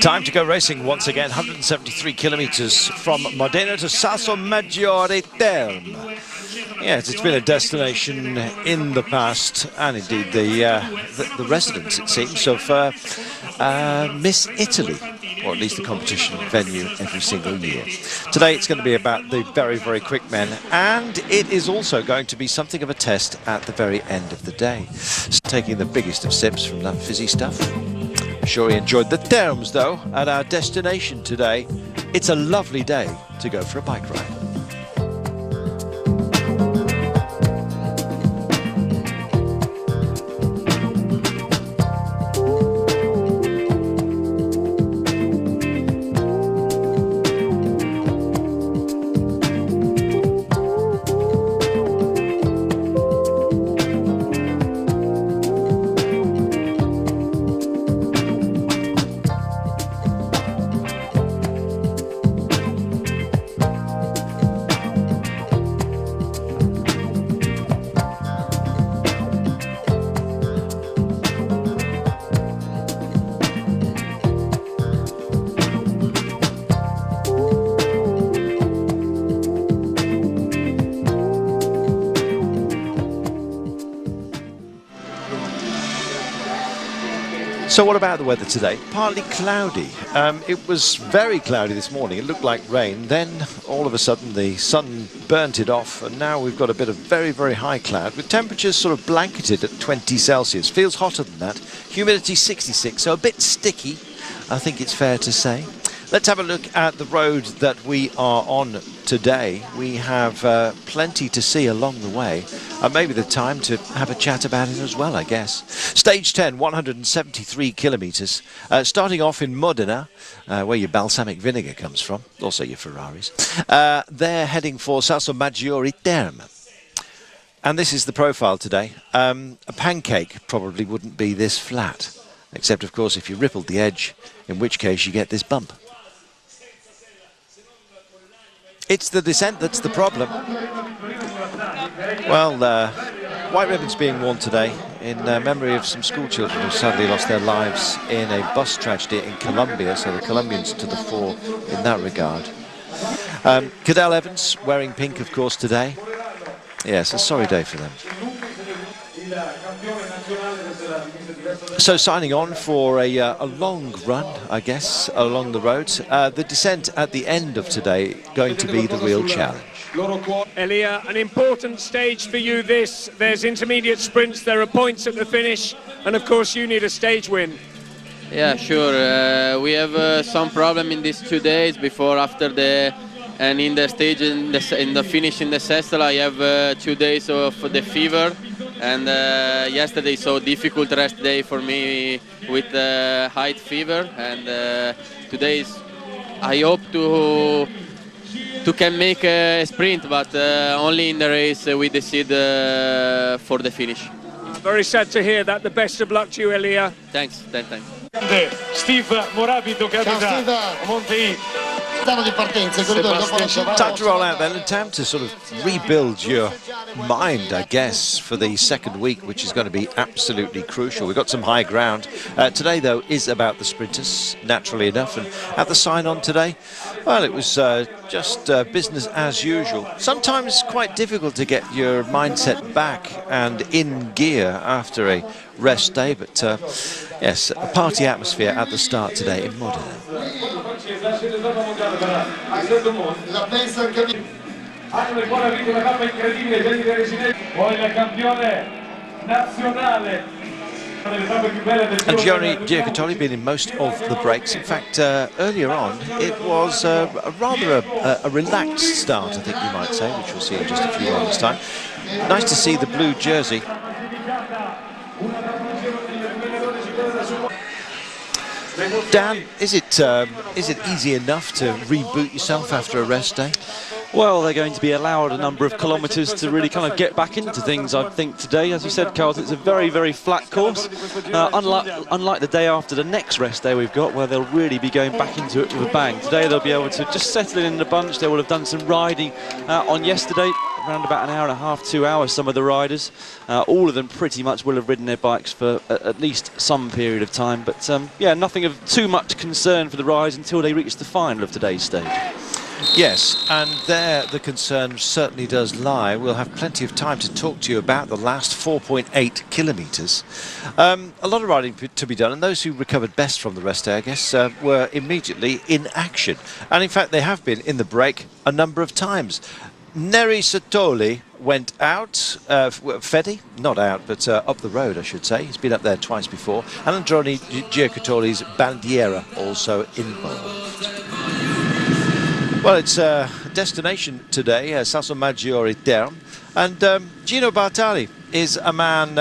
Time to go racing once again, 173 kilometers from Modena to Salsomaggiore Terme. Yes, it's been a destination in the past, and indeed the residents, it seems, of Miss Italy, or at least the competition venue every single year. Today it's going to be about the very, very quick men, and it is also going to be something of a test at the very end of the day. Taking the biggest of sips from that fizzy stuff. Sure he enjoyed the terms though at our destination today. It's a lovely day to go for a bike ride. So what about the weather today? Partly cloudy. It was very cloudy this morning. It looked like rain. Then all of a sudden the sun burnt it off, and now we've got a bit of very, very high cloud with temperatures sort of blanketed at 20 Celsius. Feels hotter than that. Humidity 66, so a bit sticky, I think it's fair to say. Let's have a look at the road that we are on today. We have plenty to see along the way. Maybe the time to have a chat about it as well, I guess. Stage 10, 173 kilometres. Starting off in Modena, where your balsamic vinegar comes from, also your Ferraris. They're heading for Salsomaggiore Terme. And this is the profile today. A pancake probably wouldn't be this flat, except, of course, if you rippled the edge, in which case you get this bump. It's the descent that's the problem. Well, white ribbons being worn today in memory of some school children who sadly lost their lives in a bus tragedy in Colombia, so the Colombians to the fore in that regard. Cadel Evans wearing pink, of course, today. Yes, a sorry day for them. So signing on for a long run, I guess, along the road. The descent at the end of today going to be the real challenge. Elia, an important stage for you this. There's intermediate sprints, there are points at the finish, and of course you need a stage win. Yeah, sure. We have some problem in these 2 days before, after and in the stage, in the finish in the Sestel, I have 2 days of the fever. And yesterday, so difficult rest day for me with high fever. And today is, I hope to can make a sprint, but only in the race we decide for the finish. Very sad to hear that. The best of luck to you, Elia. Thanks. Steve Morabido, Monte. Time to roll out then, and time to sort of rebuild your mind, I guess, for the second week, which is going to be absolutely crucial. We've got some high ground. Today, though, is about the sprinters, naturally enough. And at the sign-on today, well, it was just business as usual. Sometimes quite difficult to get your mindset back and in gear after a rest day. But yes, a party atmosphere at the start today in Modena. And Gianni Giocattoli been in most of the breaks. In fact, earlier on, it was rather a relaxed start, I think you might say, which we'll see in just a few moments' time. Nice to see the blue jersey. Dan, is it easy enough to reboot yourself after a rest day? Well, they're going to be allowed a number of kilometres to really kind of get back into things, I think, today. As you said, Carl, it's a very, very flat course. Unlike the day after the next rest day we've got, where they'll really be going back into it with a bang. Today they'll be able to just settle in a bunch. They will have done some riding on yesterday, around about an hour and a half, 2 hours, some of the riders. All of them pretty much will have ridden their bikes for at least some period of time. But, yeah, nothing of too much concern for the riders until they reach the final of today's stage. Yes, and there the concern certainly does lie. We'll have plenty of time to talk to you about the last 4.8 kilometres. A lot of riding to be done, and those who recovered best from the rest day, I guess, were immediately in action. And in fact, they have been in the break a number of times. Neri Sotoli went out, Fedi, not out, but up the road, I should say. He's been up there twice before. And Androni Giocattoli's Bandiera also involved. Well, it's a destination today, Sasso Maggiore Terme, and Gino Bartali is a man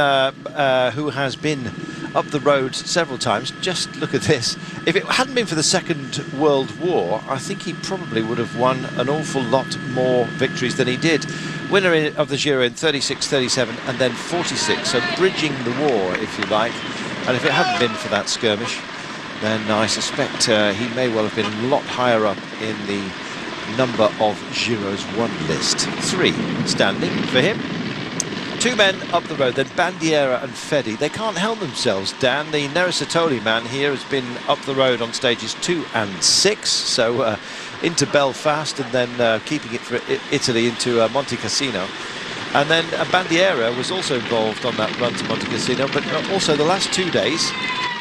who has been up the road several times. Just look at this. If it hadn't been for the Second World War, I think he probably would have won an awful lot more victories than he did. Winner of the Giro in 36, 37 and then 46, so bridging the war, if you like. And if it hadn't been for that skirmish, then I suspect he may well have been a lot higher up in the number of Giro's won list. 3 standing for him. 2 men up the road, then Bandiera and Fedi. They can't help themselves, Dan. The Neri Sotoli man here has been up the road on stages 2 and 6, so into Belfast and then keeping it for Italy into Monte Cassino. And then Bandiera was also involved on that run to Monte Cassino, but also the last 2 days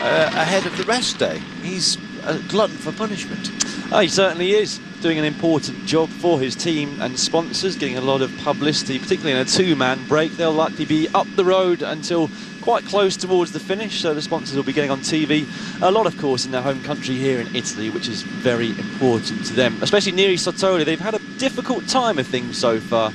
ahead of the rest day. He's a glutton for punishment. Oh, he certainly is, doing an important job for his team and sponsors, getting a lot of publicity, particularly in a 2-man break. They'll likely be up the road until quite close towards the finish, so the sponsors will be getting on TV a lot, of course, in their home country here in Italy, which is very important to them, especially Neri Sotoli. They've had a difficult time of things so far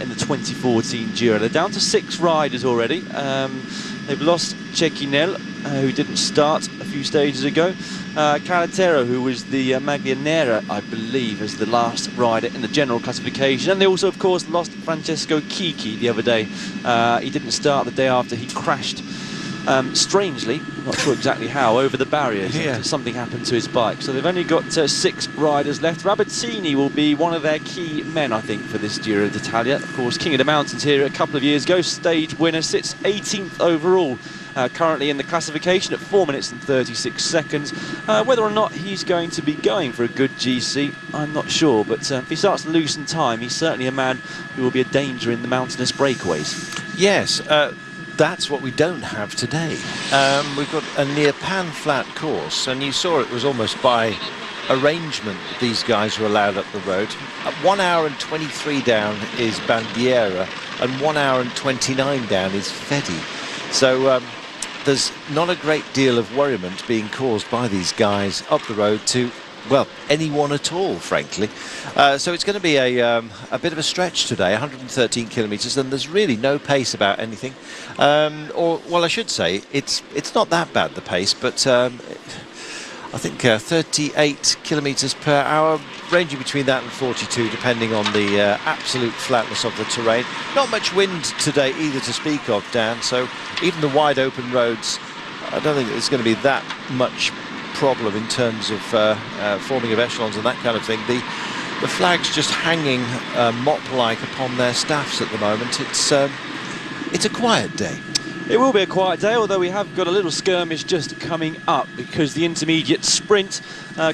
in the 2014 Giro. They're down to 6 riders already. They've lost Cecchinel, who didn't start a few stages ago. Calatero, who was the Maglianera, I believe, as the last rider in the general classification. And they also, of course, lost Francesco Chicchi the other day. He didn't start the day after he crashed, strangely, not sure exactly how, over the barriers. Yeah. Something happened to his bike. So they've only got 6 riders left. Rabazzini will be one of their key men, I think, for this Giro d'Italia. Of course, King of the Mountains here a couple of years ago, stage winner, sits 18th overall. Currently in the classification at 4 minutes and 36 seconds. Whether or not he's going to be going for a good GC, I'm not sure, but if he starts to loosen time, he's certainly a man who will be a danger in the mountainous breakaways. Yes, that's what we don't have today. We've got a near pan-flat course, and you saw it was almost by arrangement these guys were allowed up the road. 1 hour and 23 down is Bandiera, and 1 hour and 29 down is Fedi. So there's not a great deal of worriment being caused by these guys up the road to, well, anyone at all, frankly. So it's going to be a bit of a stretch today, 113 kilometres, and there's really no pace about anything. Well, I should say, it's not that bad, the pace, but I think 38 kilometres per hour, ranging between that and 42, depending on the absolute flatness of the terrain. Not much wind today either to speak of, Dan, so even the wide open roads, I don't think there's going to be that much problem in terms of forming of echelons and that kind of thing. The flag's just hanging mop-like upon their staffs at the moment. It's a quiet day. It will be a quiet day, although we have got a little skirmish just coming up, because the intermediate sprint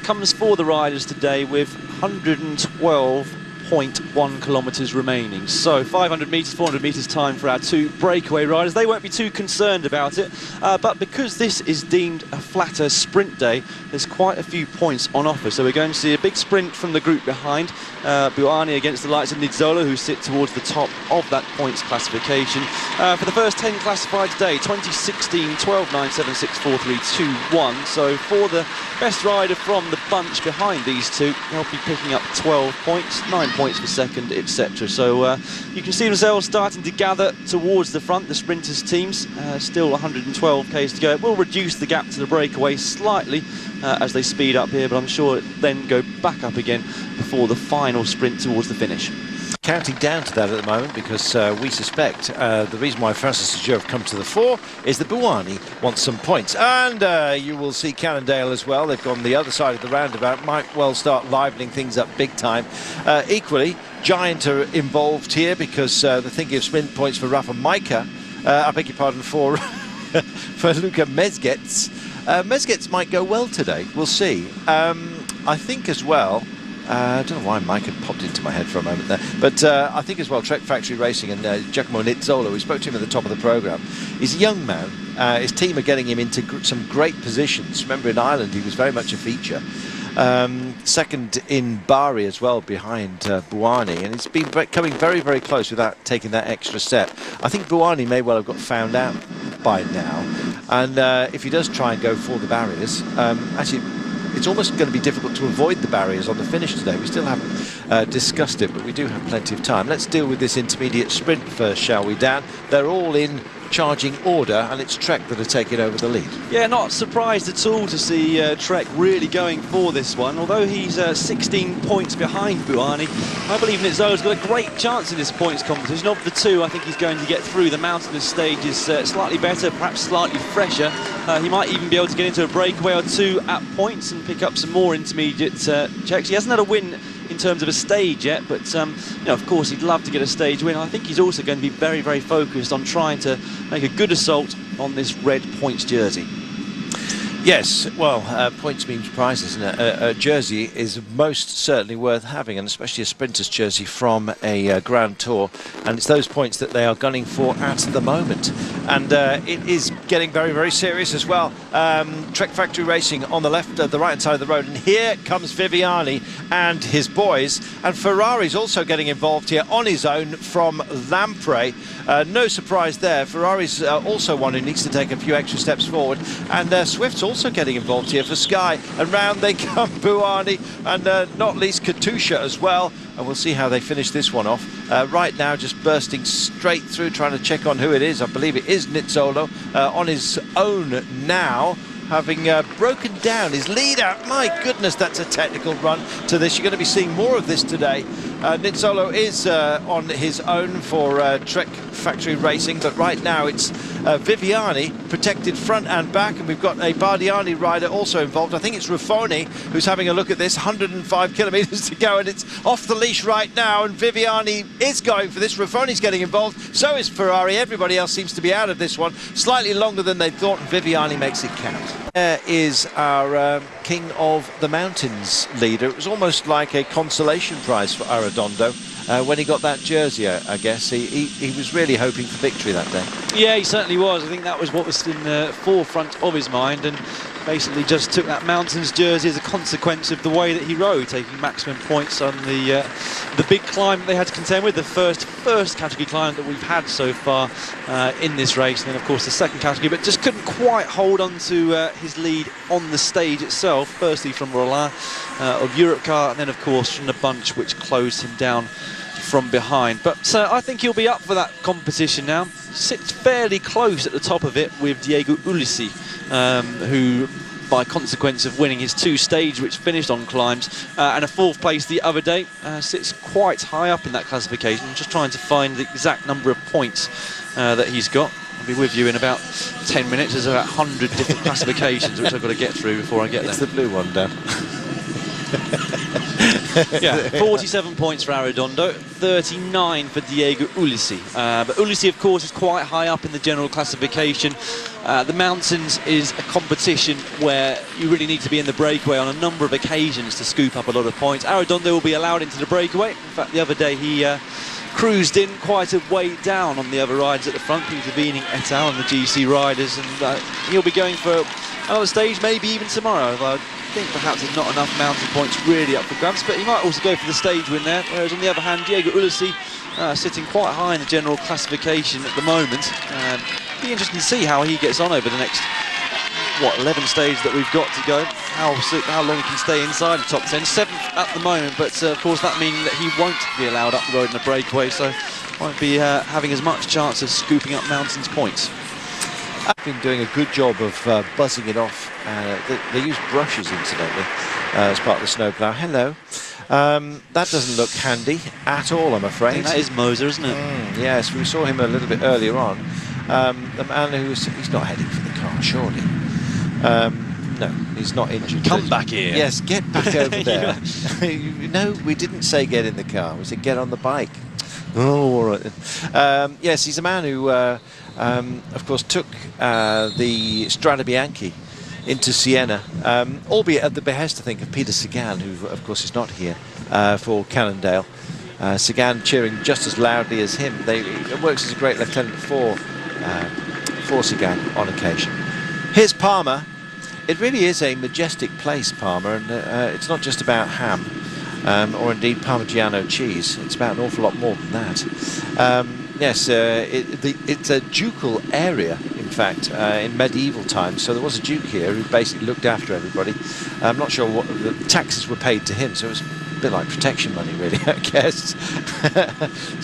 comes for the riders today with 112.1 kilometres remaining. So 500 metres, 400 metres time for our 2 breakaway riders. They won't be too concerned about it, but because this is deemed a flatter sprint day, there's quite a few points on offer. So we're going to see a big sprint from the group behind, Buani against the likes of Nizzola, who sit towards the top of that points classification. For the first 10 classified today, 2016, 12, 9, 7, 6, 4, 3, 2, 1. So for the best rider from the bunch behind these two, they'll be picking up 12 points, 9 points for second, etc. So you can see themselves starting to gather towards the front, the sprinters teams. Still 112 k's to go. It will reduce the gap to the breakaway slightly as they speed up here, but I'm sure it then go back up again before the final sprint towards the finish. Counting down to that at the moment because we suspect the reason why Francis and Joe have come to the fore is that Buani wants some points. And you will see Cannondale as well. They've gone the other side of the roundabout. Might well start livening things up big time. Equally, Giant are involved here because they're thinking of sprint points for Rafa Majka. I beg your pardon, for Luka Mezgets. Mezgets might go well today. We'll see. I think as well... I don't know why Mike had popped into my head for a moment there, but I think as well Trek Factory Racing and Giacomo Nizzolo, we spoke to him at the top of the programme, he's a young man. His team are getting him into some great positions. Remember, in Ireland he was very much a feature. Second in Bari as well behind Buani, and he's been coming very, very close without taking that extra step. I think Buani may well have got found out by now, and if he does try and go for the barriers, actually it's almost going to be difficult to avoid the barriers on the finish today. We still haven't discussed it, but we do have plenty of time. Let's deal with this intermediate sprint first, shall we, Dan? They're all in charging order, and it's Trek that are taking over the lead. Yeah, not surprised at all to see Trek really going for this one. Although he's 16 points behind Buani, I believe Nizzolo's got a great chance in this points competition. Of the two, I think he's going to get through. The mountainous stage is slightly better, perhaps slightly fresher. He might even be able to get into a breakaway or two at points and pick up some more intermediate checks. He hasn't had a win in terms of a stage yet, but you know, of course he'd love to get a stage win. I think he's also going to be very, very focused on trying to make a good assault on this red points jersey. Yes, well, points means prizes, and a jersey is most certainly worth having, and especially a sprinter's jersey from a Grand Tour, and it's those points that they are gunning for at the moment. And it is getting very, very serious as well. Trek Factory Racing on the left, the right-hand side of the road, and here comes Viviani and his boys, and Ferrari's also getting involved here on his own from Lampre. No surprise there. Ferrari's also one who needs to take a few extra steps forward, and Swift's also getting involved here for Sky, and round they come, Buani, and not least Katusha as well, and we'll see how they finish this one off. Right now just bursting straight through, trying to check on who it is. I believe it is Nizzolo on his own now, having broken down his leader. My goodness, that's a technical run to this. You're going to be seeing more of this today. Nizzolo is on his own for Trek Factory Racing, but right now it's Viviani protected front and back, and we've got a Bardiani rider also involved. I think it's Ruffoni who's having a look at this. 105 kilometres to go, and it's off the leash right now, and Viviani is going for this. Ruffoni's getting involved, so is Ferrari. Everybody else seems to be out of this one. Slightly longer than they thought, and Viviani makes it count. There is our King of the Mountains leader. It was almost like a consolation prize for Arredondo when he got that jersey, I guess. He was really hoping for victory that day. Yeah, he certainly was. I think that was what was in the forefront of his mind, and basically just took that Mountains jersey as a consequence of the way that he rode, taking maximum points on the big climb that they had to contend with, the first category climb that we've had so far in this race, and then of course the second category, but just couldn't quite hold on to his lead on the stage itself, firstly from Roland of Europcar, and then of course from the bunch which closed him down from behind. But I think he'll be up for that competition now. Sits fairly close at the top of it with Diego Ulissi, who by consequence of winning his two stage which finished on climbs and a fourth place the other day, sits quite high up in that classification. I'm just trying to find the exact number of points that he's got. I'll be with you in about 10 minutes. There's about 100 different classifications which I've got to get through before I get there. It's the blue one, Dan. Yeah, 47 points for Arredondo, 39 for Diego Ulissi. But Ulissi, of course, is quite high up in the general classification. The Mountains is a competition where you really need to be in the breakaway on a number of occasions to scoop up a lot of points. Arredondo will be allowed into the breakaway. In fact, the other day he cruised in quite a way down on the other riders at the front, intervening et al. On the GC riders, and he'll be going for another stage, maybe even tomorrow. think perhaps there's not enough mountain points really up for grabs, but he might also go for the stage win there, whereas on the other hand, Diego Ulissi sitting quite high in the general classification at the moment. Be interesting to see how he gets on over the next, 11 stages that we've got to go, how long he can stay inside the top 10. 7th at the moment, but of course that means that he won't be allowed up the road in a breakaway, so won't be having as much chance of scooping up mountains points. I've been doing a good job of buzzing it off. They use brushes, incidentally, as part of the snowplow. Hello. That doesn't look handy at all, I'm afraid. I think that is Moser, isn't it? Yes, we saw him a little bit earlier on. The man he's not heading for the car, surely. No, he's not injured. Come back here. Yes, get back over there. No, we didn't say get in the car. We said get on the bike. Oh, all right then. Yes, he's a man who, of course, took the Strada Bianchi into Siena, albeit at the behest, I think, of Peter Sagan, who, of course, is not here for Cannondale. Sagan cheering just as loudly as him. It works as a great lieutenant for Sagan on occasion. Here's Parma. It really is a majestic place, Parma, and it's not just about ham. Or indeed Parmigiano cheese. It's about an awful lot more than that. Yes, it's a ducal area, in fact, in medieval times. So there was a duke here who basically looked after everybody. I'm not sure what the taxes were paid to him, so it was a bit like protection money, really, I guess.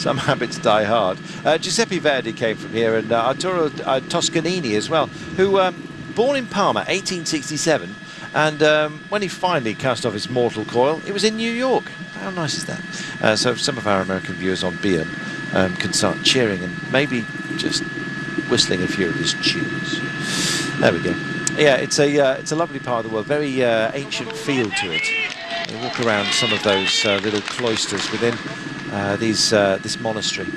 Some habits die hard. Giuseppe Verdi came from here, and Arturo Toscanini as well, who, born in Parma, 1867, and when he finally cast off his mortal coil, it was in New York. How nice is that? So some of our American viewers on BM can start cheering and maybe just whistling a few of his tunes. There we go. Yeah, it's a lovely part of the world. Very ancient feel to it. You walk around some of those little cloisters within this monastery.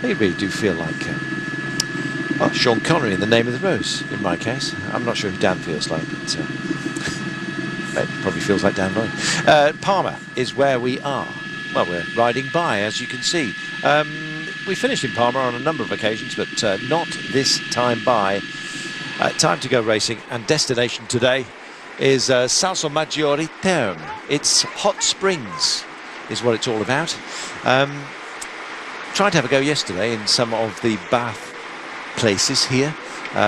They really do feel like Sean Connery in The Name of the Rose. In my case, I'm not sure who Dan feels like, but. It probably feels like Dan Lloyd. Parma is where we are. Well, we're riding by, as you can see. We finished in Parma on a number of occasions, but not this time by. Time to go racing, and destination today is Salso Maggiore Terme. It's hot springs, is what it's all about. Tried to have a go yesterday in some of the bath places here,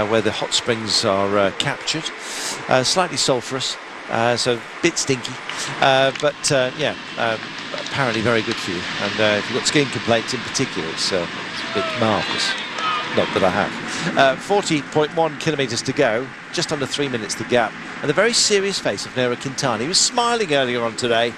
where the hot springs are captured. Slightly sulphurous. So a bit stinky, but yeah, apparently very good for you. And if you've got skin complaints in particular, it's a bit marvellous. Not that I have. 40.1 kilometres to go, just under 3 minutes the gap, and the very serious face of Nero Quintana. He was smiling earlier on today.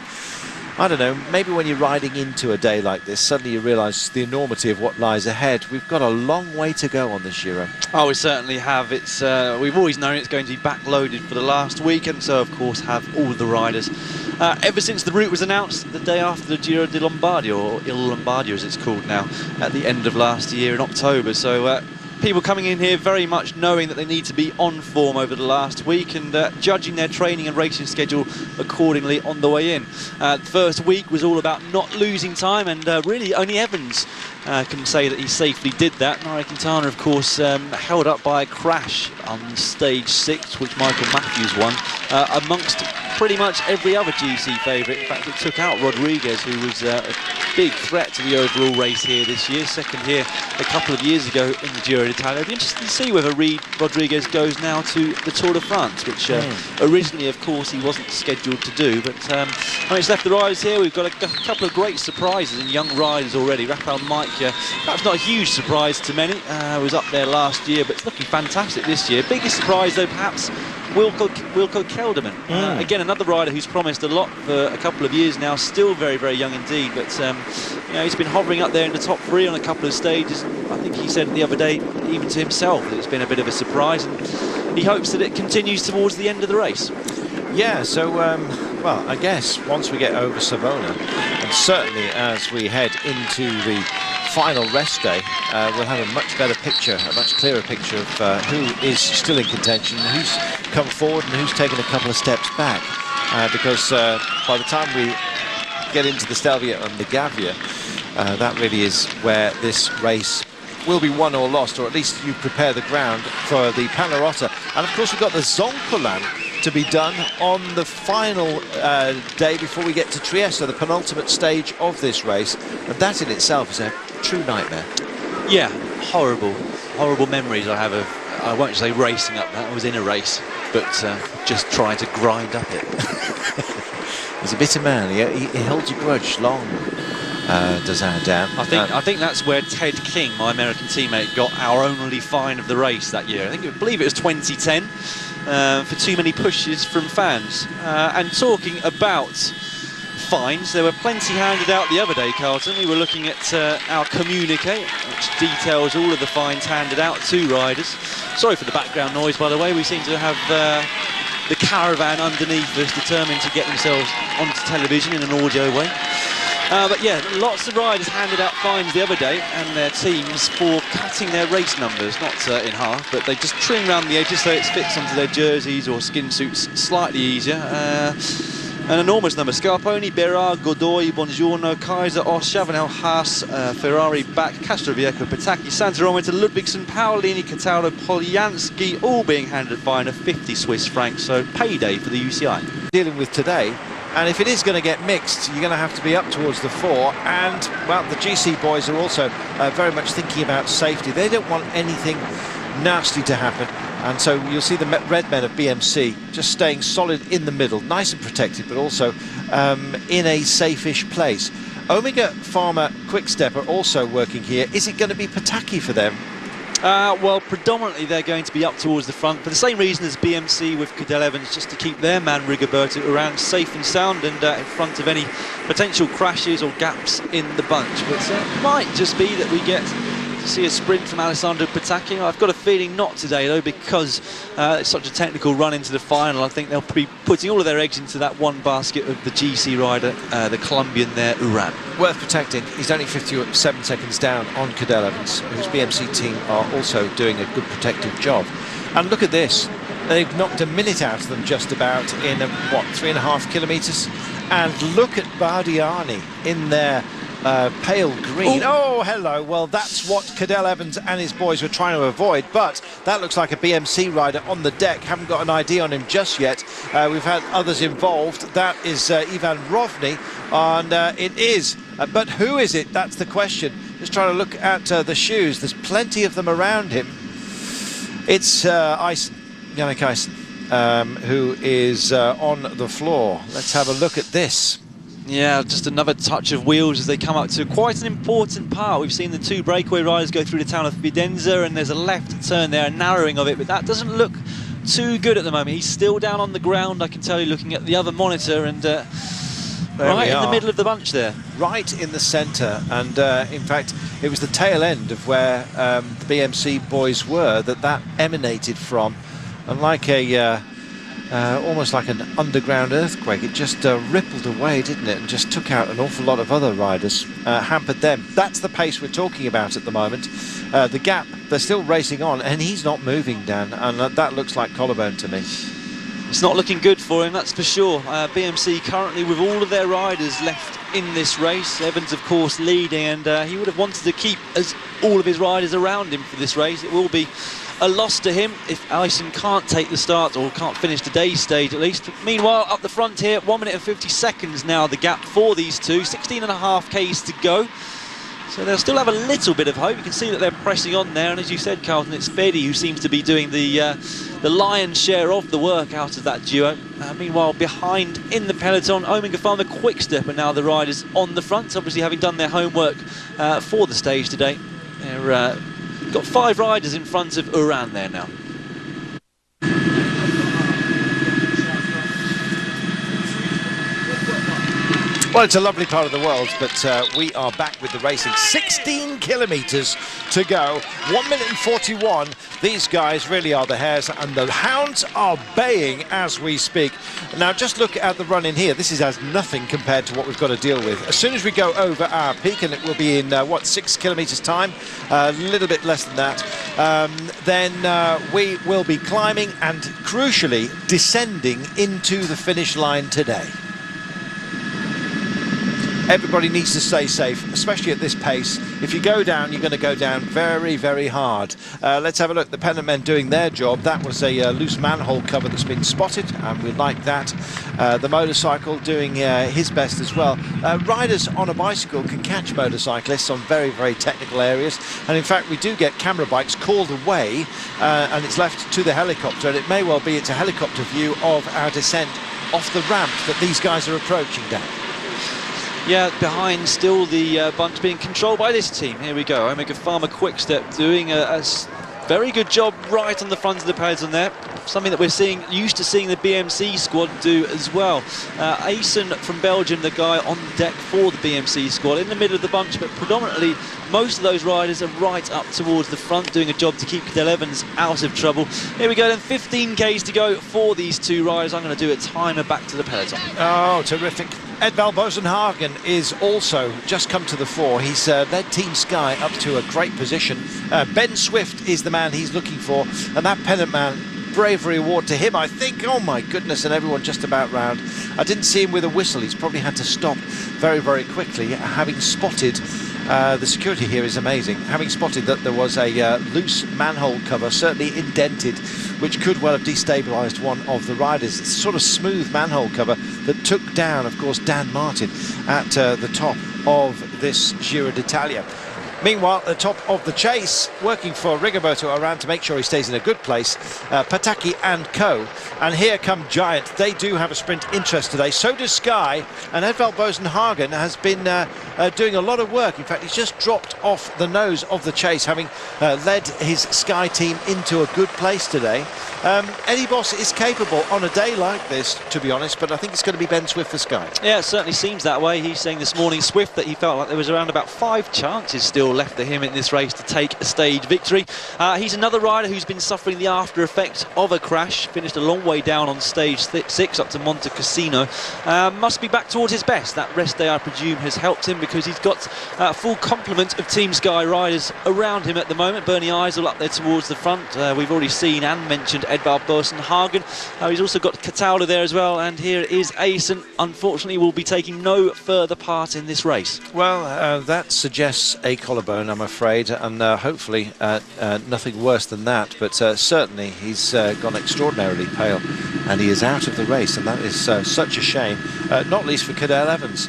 I don't know, maybe when you're riding into a day like this, suddenly you realise the enormity of what lies ahead. We've got a long way to go on this Giro. Oh, we certainly have. It's we've always known it's going to be backloaded for the last week, and so of course have all the riders. Ever since the route was announced the day after the Giro di Lombardia, or Il Lombardia as it's called now, at the end of last year in October. So people coming in here very much knowing that they need to be on form over the last week, and judging their training and racing schedule accordingly on the way in. The first week was all about not losing time, and really only Evans can say that he safely did that. Nairo Quintana, of course, held up by a crash on stage 6, which Michael Matthews won, amongst pretty much every other GC favourite. In fact, it took out Rodriguez, who was a big threat to the overall race here this year. Second here a couple of years ago in the Giro d'Italia. It'll be interesting to see whether Rodriguez goes now to the Tour de France, which originally, of course, he wasn't scheduled to do. But when it's left the riders here, we've got a couple of great surprises and young riders already. Rafael Majka, perhaps not a huge surprise to many, was up there last year, but it's looking fantastic this year. Biggest surprise, though, perhaps Wilco Kelderman. Again, another rider who's promised a lot for a couple of years now, still very, very young indeed, but you know, he's been hovering up there in the top 3 on a couple of stages. I think he said the other day, even to himself, that it's been a bit of a surprise, and he hopes that it continues towards the end of the race. Yeah, so, well, I guess once we get over Savona, and certainly as we head into the final rest day, we'll have a much better picture, a much clearer picture of who is still in contention, who's come forward and who's taken a couple of steps back. Because by the time we get into the Stelvio and the Gavia, that really is where this race will be won or lost, or at least you prepare the ground for the Panarotta. And of course we've got the Zoncolan to be done on the final day before we get to Trieste, the penultimate stage of this race, and that in itself is a true nightmare. Yeah, horrible memories I have of, I won't say racing up that, I was in a race, but just trying to grind up it. He's a bitter man, he holds a grudge long, does Adam. I think that's where Ted King, my American teammate, got our only fine of the race that year. I believe it was 2010, for too many pushes from fans. And talking about fines, there were plenty handed out the other day, Carlton. We were looking at our communique, which details all of the fines handed out to riders. Sorry for the background noise, by the way. We seem to have the caravan underneath us, determined to get themselves onto television in an audio way. But yeah, lots of riders handed out fines the other day, and their teams for cutting their race numbers, not in half, but they just trim around the edges so it fits onto their jerseys or skin suits slightly easier. An enormous number: Scarponi, Berard, Godoy, Bongiorno, Kaiser, Oss, Chavanel, Haas, Ferrari, Back, Castroviejo, Pataki, Santaromita, Ludvigsen, Paolini, Cataldo, Polyansky, all being handed a fine of 50 Swiss francs, so payday for the UCI. Dealing with today, and if it is going to get mixed, you're going to have to be up towards the 4, and well, the GC boys are also very much thinking about safety. They don't want anything nasty to happen, and so you'll see the red men of BMC just staying solid in the middle, nice and protected, but also in a safe-ish place. Omega Pharma Quickstep are also working here. Is it going to be Pataki for them? Well, predominantly they're going to be up towards the front for the same reason as BMC with Cadel Evans, just to keep their man Rigoberto around safe and sound and in front of any potential crashes or gaps in the bunch. But it might just be that we get to see a sprint from Alessandro Pataki. I've got a feeling not today, though, because it's such a technical run into the final. I think they'll be putting all of their eggs into that one basket of the GC rider, the Colombian there, Uran. Worth protecting. He's only 57 seconds down on Cadel Evans, whose BMC team are also doing a good protective job. And look at this. They've knocked a minute out of them just about in, 3.5 kilometres. And look at Bardiani in there. Pale green. Oh, hello. Well, that's what Cadel Evans and his boys were trying to avoid, but that looks like a BMC rider on the deck. Haven't got an ID on him just yet. We've had others involved. That is Ivan Rovny, and it is. But who is it? That's the question. Just trying to look at the shoes. There's plenty of them around him. It's Yannick Eisen, who is on the floor. Let's have a look at this. Yeah, just another touch of wheels as they come up to quite an important part. We've seen the two breakaway riders go through the town of Fidenza, and there's a left turn there, a narrowing of it, but that doesn't look too good at the moment. He's still down on the ground, I can tell you, looking at the other monitor, and right in the middle of the bunch there. Right in the centre, and in fact, it was the tail end of where the BMC boys were that emanated from, and like a almost like an underground earthquake. It just rippled away, didn't it, and just took out an awful lot of other riders, hampered them. That's the pace we're talking about at the moment. The gap, they're still racing on, and he's not moving, Dan, and that looks like collarbone to me. It's not looking good for him, that's for sure. BMC currently with all of their riders left in this race. Evans, of course, leading, and he would have wanted to keep all of his riders around him for this race. It will be a loss to him if Eisen can't take the start, or can't finish today's stage at least. Meanwhile, up the front here, 1 minute and 50 seconds now the gap for these two, 16.5 Ks to go. So they'll still have a little bit of hope. You can see that they're pressing on there, and as you said, Carlton, it's Fedi who seems to be doing the lion's share of the work out of that duo. Meanwhile, behind in the peloton, Omega Pharma Quickstep are now the riders on the front, obviously having done their homework for the stage today. They're got 5 riders in front of Uran there now. Well, it's a lovely part of the world, but we are back with the racing. 16 kilometres to go, 1 minute and 41. These guys really are the hares, and the hounds are baying as we speak. Now, just look at the run in here. This is as nothing compared to what we've got to deal with. As soon as we go over our peak, and it will be in, 6 kilometres time, a little bit less than that, then we will be climbing and, crucially, descending into the finish line today. Everybody needs to stay safe, especially at this pace. If you go down, you're going to go down very, very hard. Let's have a look. The pennant men doing their job. That was a loose manhole cover that's been spotted, and we like that. The motorcycle doing his best as well. Riders on a bicycle can catch motorcyclists on very, very technical areas, and in fact we do get camera bikes called away, and it's left to the helicopter, and it may well be it's a helicopter view of our descent off the ramp that these guys are approaching down. Yeah, behind still the bunch being controlled by this team. Here we go. Omega Pharma Quickstep doing a very good job right on the front of the peloton there. Something that we're used to seeing the BMC squad do as well. Aysen from Belgium, the guy on deck for the BMC squad, in the middle of the bunch, but predominantly most of those riders are right up towards the front, doing a job to keep Cadel Evans out of trouble. Here we go then, 15 Ks to go for these two riders. I'm going to do a timer back to the peloton. Oh, terrific. Edvald Bosenhagen is also just come to the fore. He's led Team Sky up to a great position. Ben Swift is the man he's looking for, and that pennant man, bravery award to him, I think. Oh my goodness, and everyone just about round. I didn't see him with a whistle. He's probably had to stop very, very quickly, having spotted the security here is amazing. Having spotted that there was a loose manhole cover, certainly indented, which could well have destabilised one of the riders. It's a sort of smooth manhole cover that took down, of course, Dan Martin at the top of this Giro d'Italia. Meanwhile, at the top of the chase, working for Rigoberto Urán to make sure he stays in a good place, Pataki and co. And here come Giant. They do have a sprint interest today. So does Sky. And Edvald Bosenhagen has been doing a lot of work. In fact, he's just dropped off the nose of the chase, having led his Sky team into a good place today. Eddie Boss is capable on a day like this, to be honest, but I think it's going to be Ben Swift for Sky. Yeah, it certainly seems that way. He's saying this morning, Swift, that he felt like there was around about 5 chances still left for him in this race to take a stage victory. He's another rider who's been suffering the after effect of a crash. Finished a long way down on stage 6 up to Monte Cassino. Must be back towards his best. That rest day, I presume, has helped him because he's got a full complement of Team Sky riders around him at the moment. Bernie Eisel up there towards the front. We've already seen and mentioned Edvald Bosenhagen. He's also got Cataldo there as well, and here is Aysen. Unfortunately, will be taking no further part in this race. Well, that suggests a collarbone, I'm afraid, and hopefully nothing worse than that, but certainly he's gone extraordinarily pale and he is out of the race, and that is such a shame, not least for Cadel Evans.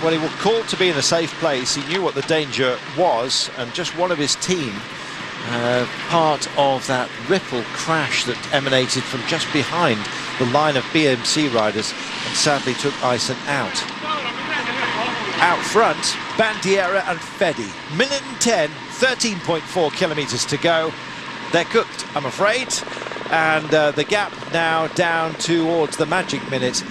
When he was called to be in a safe place, he knew what the danger was, and just one of his team, part of that ripple crash that emanated from just behind the line of BMC riders, and sadly took Aysen out. Out front, Bandiera and Fedi. Minute and 10, 13.4 kilometres to go. They're cooked, I'm afraid. And the gap now down towards the magic minute.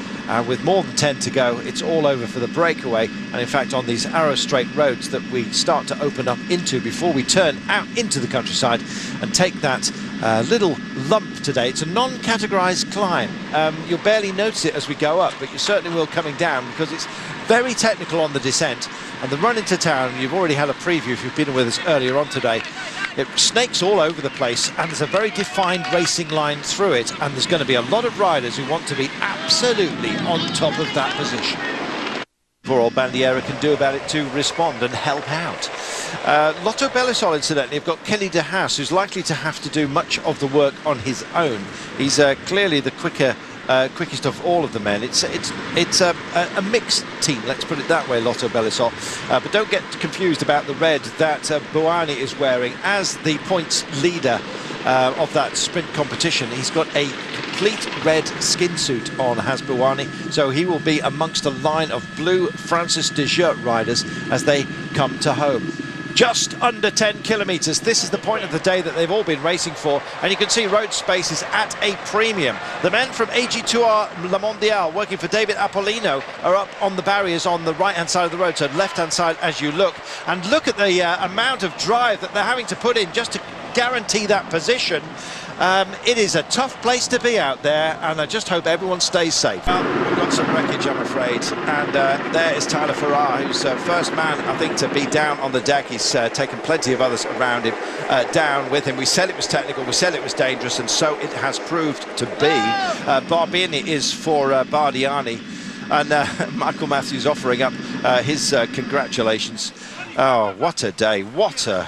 With more than 10 to go, it's all over for the breakaway. And in fact, on these arrow straight roads that we start to open up into before we turn out into the countryside and take that little lump today. It's a non-categorised climb. You'll barely notice it as we go up, but you certainly will coming down, because it's very technical on the descent. And the run into town, you've already had a preview if you've been with us earlier on today. It snakes all over the place, and there's a very defined racing line through it, and there's going to be a lot of riders who want to be absolutely on top of that position. Poor old Bandiera can do about it to respond and help out. Lotto Belisol, incidentally, have got Kenny De Haas, who's likely to have to do much of the work on his own. He's clearly the quickest of all of the men. It's a mixed team, let's put it that way, Lotto Belisol. But don't get confused about the red that Buani is wearing as the points leader of that sprint competition. He's got a complete red skin suit on, has Buani, so he will be amongst a line of blue Francis Desjeux riders as they come to home. Just under 10 kilometres. This is the point of the day that they've all been racing for, and you can see road space is at a premium. The men from AG Tour La Mondiale, working for David Apollino, are up on the barriers on the right-hand side of the road, so left-hand side as you look. And look at the amount of drive that they're having to put in just to guarantee that position. It is a tough place to be out there, and I just hope everyone stays safe. Well, we've got some wreckage, I'm afraid, and there is Tyler Farrar, who's first man, I think, to be down on the deck. He's taken plenty of others around him down with him. We said it was technical, we said it was dangerous, and so it has proved to be. Barbini is for Bardiani. And Michael Matthews offering up his congratulations. Oh, what a day! What a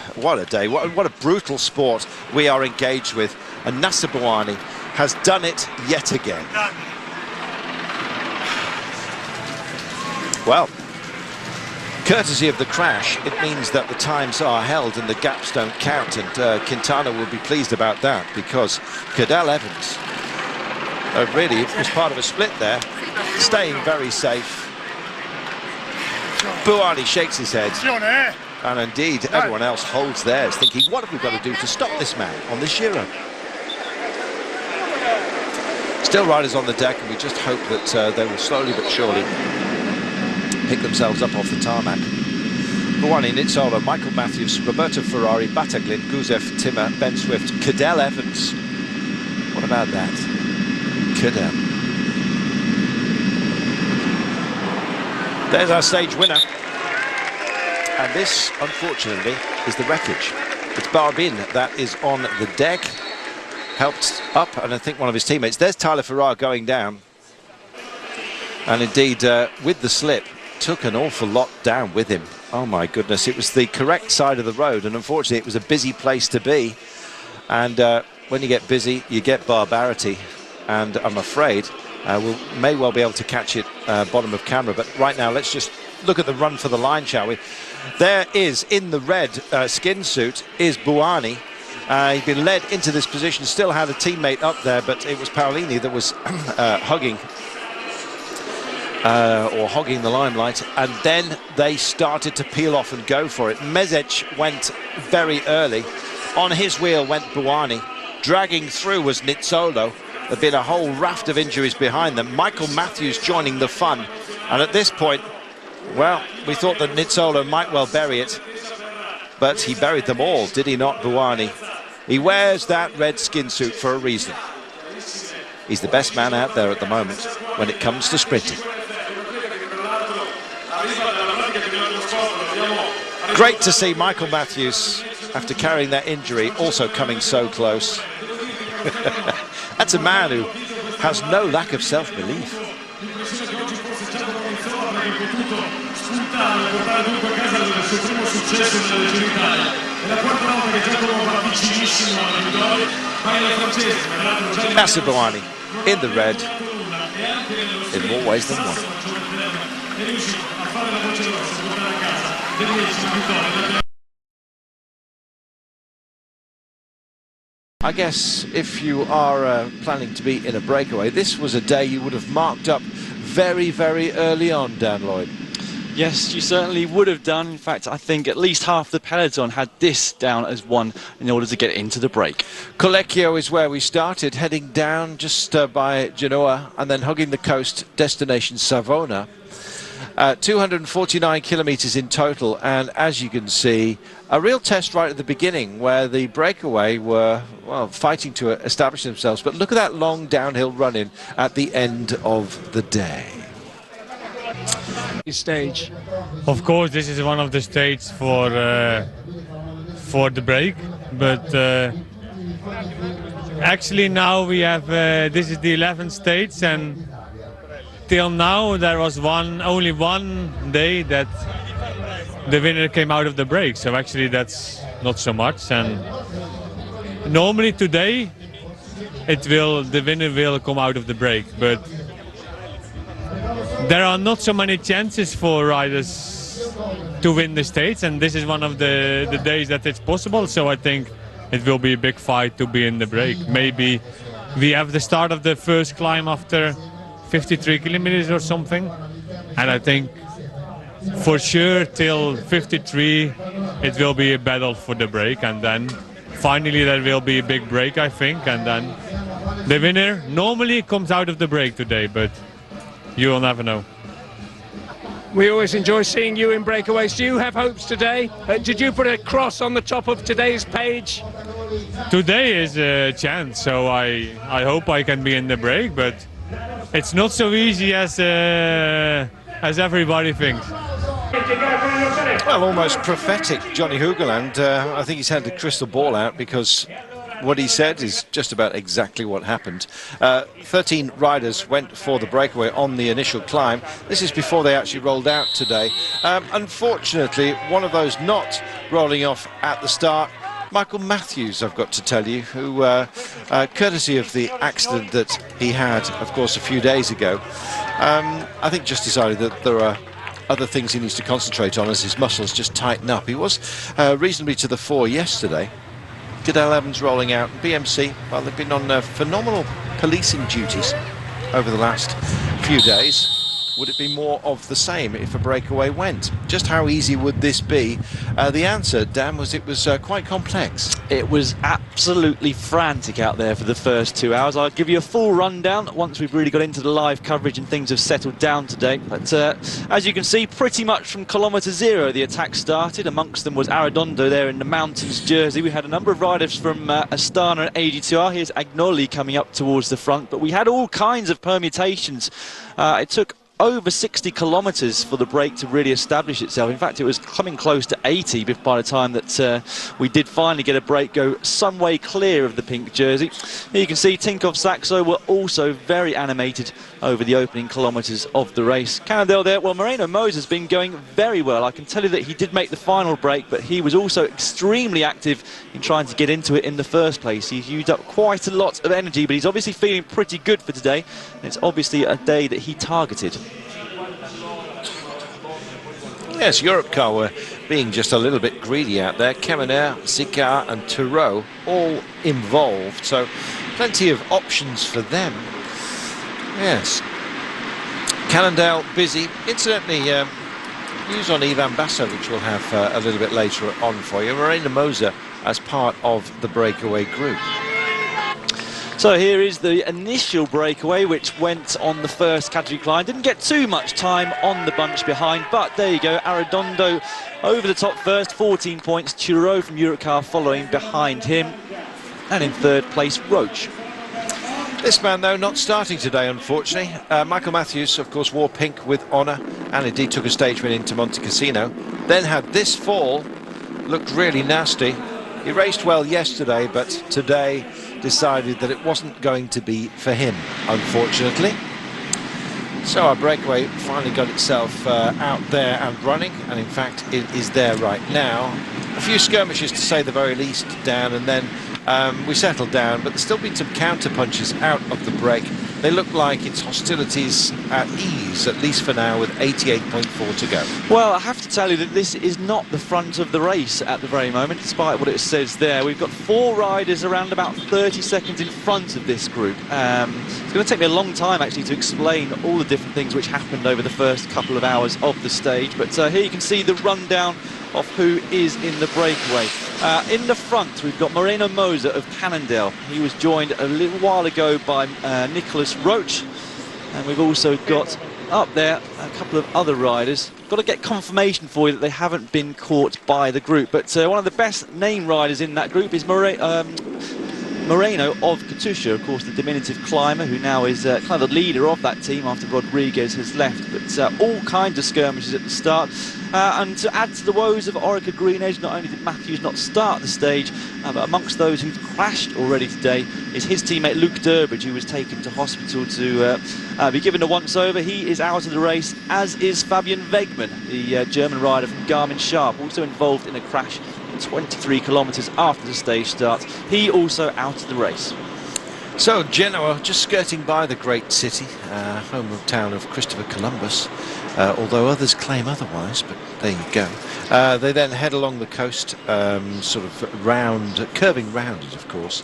day! What a brutal sport we are engaged with. And Nasser Bouhanni has done it yet again. Well, courtesy of the crash, it means that the times are held and the gaps don't count, and Quintana will be pleased about that, because Cadel Evans really was part of a split there, staying very safe. Bouhanni shakes his head, and indeed everyone else holds theirs, thinking, what have we got to do to stop this man on this Giro? Still riders on the deck, and we just hope that they will slowly but surely pick themselves up off the tarmac. Bouhanni, Nizzolo, Michael Matthews, Roberto Ferrari, Bataglin, Gusev, Timmer, Ben Swift, Cadel Evans. What about that? Cadel. There's our stage winner. And this, unfortunately, is the wreckage. It's Barbin that is on the deck, helped up, and I think one of his teammates. There's Tyler Farrar going down. And indeed, with the slip, took an awful lot down with him. Oh my goodness, it was the correct side of the road, and unfortunately it was a busy place to be. And when you get busy, you get barbarity. And I'm afraid we may well be able to catch it bottom of camera. But right now, let's just look at the run for the line, shall we? There is, in the red skin suit, is Bouhanni. He'd been led into this position, still had a teammate up there, but it was Paolini that was hugging or hogging the limelight, and then they started to peel off and go for it. Mezec went very early. On his wheel went Bouhanni. Dragging through was Nizzolo. There'd been a whole raft of injuries behind them. Michael Matthews joining the fun. And at this point, well, we thought that Nizzolo might well bury it, but he buried them all, did he not, Bouhanni? He wears that red skin suit for a reason. He's the best man out there at the moment when it comes to sprinting. Great to see Michael Matthews, after carrying that injury, also coming so close. That's a man who has no lack of self-belief. Nasser Bouhanni in the red in more ways than one. I guess if you are planning to be in a breakaway, this was a day you would have marked up very, very early on, Dan Lloyd. Yes, you certainly would have done. In fact, I think at least half the peloton had this down as one in order to get into the break. Collecchio is where we started, heading down just by Genoa and then hugging the coast, destination Savona. 249 kilometres in total, and as you can see, a real test right at the beginning where the breakaway were, well, fighting to establish themselves. But look at that long downhill run-in at the end of the day. Stage. Of course, this is one of the stages for the break, but actually now we have this is the 11th stage, and till now there was only one day that the winner came out of the break, so actually that's not so much. And normally today the winner will come out of the break, but there are not so many chances for riders to win the stage, and this is one of the days that it's possible, so I think it will be a big fight to be in the break. Maybe we have the start of the first climb after 53 kilometers or something, and I think for sure till 53 it will be a battle for the break, and then finally there will be a big break, I think, and then the winner normally comes out of the break today, but you will never know. We always enjoy seeing you in breakaways. Do you have hopes today? Did you put a cross on the top of today's page? Today is a chance, so I hope I can be in the break, but it's not so easy as everybody thinks. Well, almost prophetic, Johnny Hoogerland. I think he's had the crystal ball out, because what he said is just about exactly what happened. 13 riders went for the breakaway on the initial climb. This is before they actually rolled out today. Unfortunately, one of those not rolling off at the start, Michael Matthews, I've got to tell you, who, courtesy of the accident that he had, of course, a few days ago, I think just decided that there are other things he needs to concentrate on as his muscles just tighten up. He was reasonably to the fore yesterday. Cadell Evans rolling out. BMC, well, they've been on phenomenal policing duties over the last few days. Would it be more of the same if a breakaway went? Just how easy would this be? The answer, Dan, was it was quite complex. It was absolutely frantic out there for the first 2 hours. I'll give you a full rundown once we've really got into the live coverage and things have settled down today. But as you can see, pretty much from kilometre zero the attack started. Amongst them was Arredondo there in the mountains jersey. We had a number of riders from Astana and AG2R. Here's Agnoli coming up towards the front. But we had all kinds of permutations. It took over 60 kilometres for the break to really establish itself. In fact, it was coming close to 80 by the time that we did finally get a break go some way clear of the pink jersey. Here you can see Tinkoff Saxo were also very animated over the opening kilometres of the race. Cannondale there, well, Moreno Mose has been going very well. I can tell you that he did make the final break, but he was also extremely active in trying to get into it in the first place. He's used up quite a lot of energy, but he's obviously feeling pretty good for today. And it's obviously a day that he targeted. Yes, Europe car were being just a little bit greedy out there. Kemener, Sicard and Thoreau all involved, so plenty of options for them. Yes. Cannondale busy. Incidentally, news on Ivan Basso, which we'll have a little bit later on for you. Moreno Moser as part of the breakaway group. So here is the initial breakaway, which went on the first category climb. Didn't get too much time on the bunch behind, but there you go. Arredondo over the top first, 14 points. Chiro from Europcar following behind him. And in third place, Roach. This man, though, not starting today, unfortunately. Michael Matthews, of course, wore pink with honour and indeed took a stage win into Monte Cassino. Then had this fall, looked really nasty. He raced well yesterday, but today decided that it wasn't going to be for him, unfortunately. So our breakaway finally got itself out there and running, and in fact it is there right now. A few skirmishes to say the very least, Dan, and then we settled down, but there's still been some counter punches out of the break. They look like it's hostilities at ease, at least for now, with 88.4 to go. Well, I have to tell you that this is not the front of the race at the very moment, despite what it says there. We've got 4 riders around about 30 seconds in front of this group. It's going to take me a long time, actually, to explain all the different things which happened over the first couple of hours of the stage. But here you can see the rundown of who is in the breakaway. In the front, we've got Moreno Moser of Cannondale. He was joined a little while ago by Nicholas Roach. And we've also got up there a couple of other riders. Got to get confirmation for you that they haven't been caught by the group. But one of the best name riders in that group is Moreno of Katusha, of course, the diminutive climber, who now is kind of the leader of that team after Rodriguez has left. But all kinds of skirmishes at the start. And to add to the woes of Orica Green Edge, not only did Matthews not start the stage, but amongst those who've crashed already today is his teammate Luke Durbridge, who was taken to hospital to be given a once-over. He is out of the race, as is Fabian Wegmann, the German rider from Garmin Sharp, also involved in a crash 23 kilometres after the stage start. He also out of the race. So Genoa, just skirting by the great city, hometown of Christopher Columbus, although others claim otherwise, but there you go. They then head along the coast, sort of round, curving round it, of course,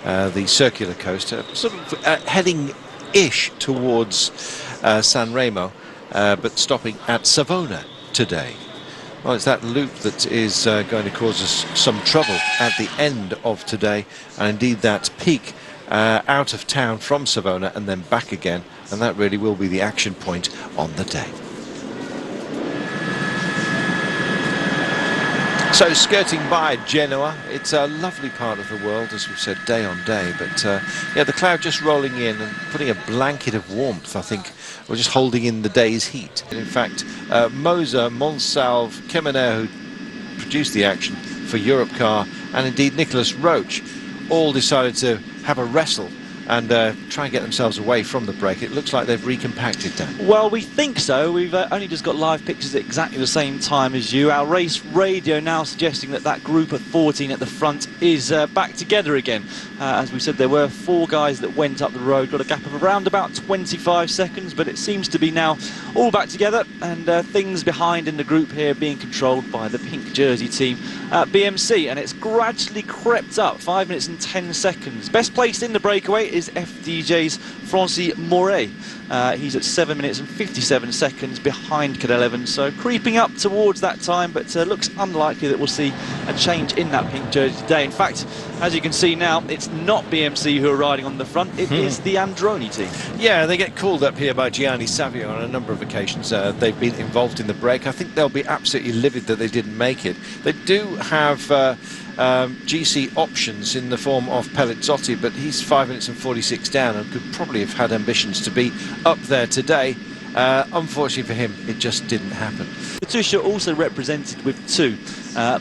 the circular coast, sort of heading-ish towards San Remo, but stopping at Savona today. Well, it's that loop that is going to cause us some trouble at the end of today, and indeed that peak out of town from Savona and then back again, and that really will be the action point on the day. So skirting by Genoa, it's a lovely part of the world, as we've said, day on day, but yeah, the cloud just rolling in and putting a blanket of warmth, I think, or just holding in the day's heat. And in fact, Moser, Monsalve, Kemener, who produced the action for Europcar, and indeed Nicholas Roach, all decided to have a wrestle and try and get themselves away from the break. It looks like they've recompacted, Dan. Well, we think so. We've only just got live pictures at exactly the same time as you. Our race radio now suggesting that that group of 14 at the front is back together again. As we said, there were 4 guys that went up the road, got a gap of around about 25 seconds, but it seems to be now all back together, and things behind in the group here being controlled by the pink jersey team at BMC, and it's gradually crept up, 5 minutes and 10 seconds. Best placed in the breakaway is FDJ's Francis Moret. He's at 7 minutes and 57 seconds behind Cadel Evans, so creeping up towards that time, but looks unlikely that we'll see a change in that pink jersey today. In fact, as you can see now, it's not BMC who are riding on the front, it is the Androni team. Yeah, they get called up here by Gianni Savio on a number of occasions. They've been involved in the break. I think they'll be absolutely livid that they didn't make it. They do have GC options in the form of Pelizzotti, but he's 5 minutes and 46 down and could probably have had ambitions to be up there today. Unfortunately for him, it just didn't happen. Katusha also represented with 2.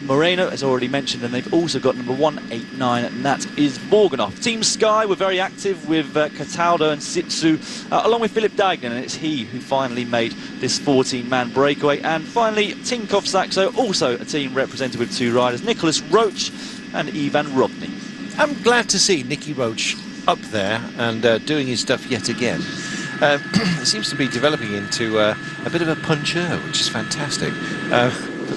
Moreno, as already mentioned, and they've also got number 189, and that is Morganov. Team Sky were very active with Cataldo and Sitsu, along with Philip Dagnan, and it's he who finally made this 14-man breakaway. And finally, Tinkoff Saxo, also a team represented with 2 riders, Nicholas Roach and Ivan Rodney. I'm glad to see Nicky Roach up there and doing his stuff yet again. It seems to be developing into a bit of a puncher, which is fantastic.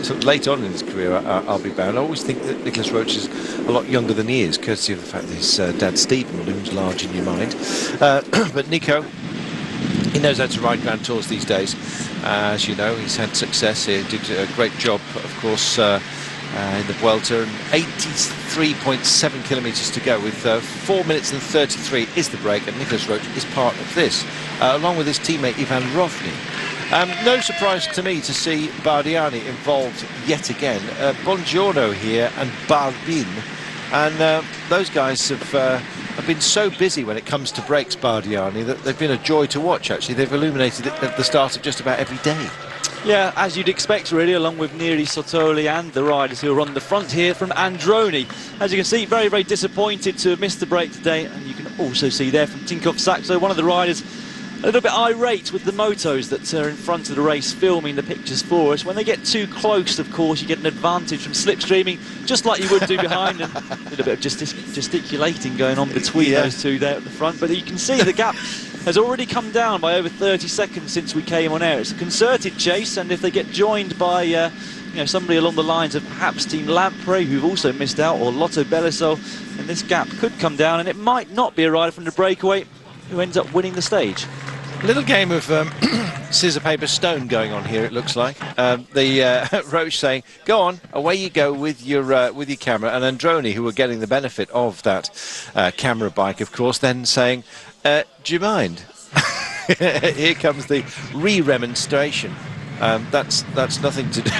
Sort of late on in his career, I'll be bound. I always think that Nicholas Roach is a lot younger than he is, courtesy of the fact that his dad Stephen looms large in your mind. But Nico, he knows how to ride Grand Tours these days. As you know, he's had success here. Did a great job, of course, in the Vuelta, and 83.7 kilometres to go with 4 minutes and 33 is the break, and Nicholas Roach is part of this, along with his teammate Ivan Rovny. No surprise to me to see Bardiani involved yet again. Buongiorno here and Barbin, and those guys have been so busy when it comes to breaks, Bardiani, that they've been a joy to watch. Actually, they've illuminated it at the start of just about every day. Yeah, as you'd expect, really, along with Neri Sotoli and the riders who are on the front here from Androni. As you can see, very, very disappointed to have missed the break today, and you can also see there from Tinkoff Saxo, one of the riders a little bit irate with the motos that are in front of the race filming the pictures for us. When they get too close, of course, you get an advantage from slipstreaming, just like you would do behind, and a little bit of gesticulating going on between those two there at the front. But you can see the gap has already come down by over 30 seconds since we came on air. It's a concerted chase, and if they get joined by somebody along the lines of perhaps Team Lampre, who've also missed out, or Lotto Belisol, then this gap could come down, and it might not be a rider from the breakaway who ends up winning the stage. A little game of scissor, paper, stone going on here, it looks like. The Roach saying, go on, away you go with your camera, and Androni, who were getting the benefit of that camera bike, of course, then saying, do you mind? Here comes the re-remonstration. That's nothing to do.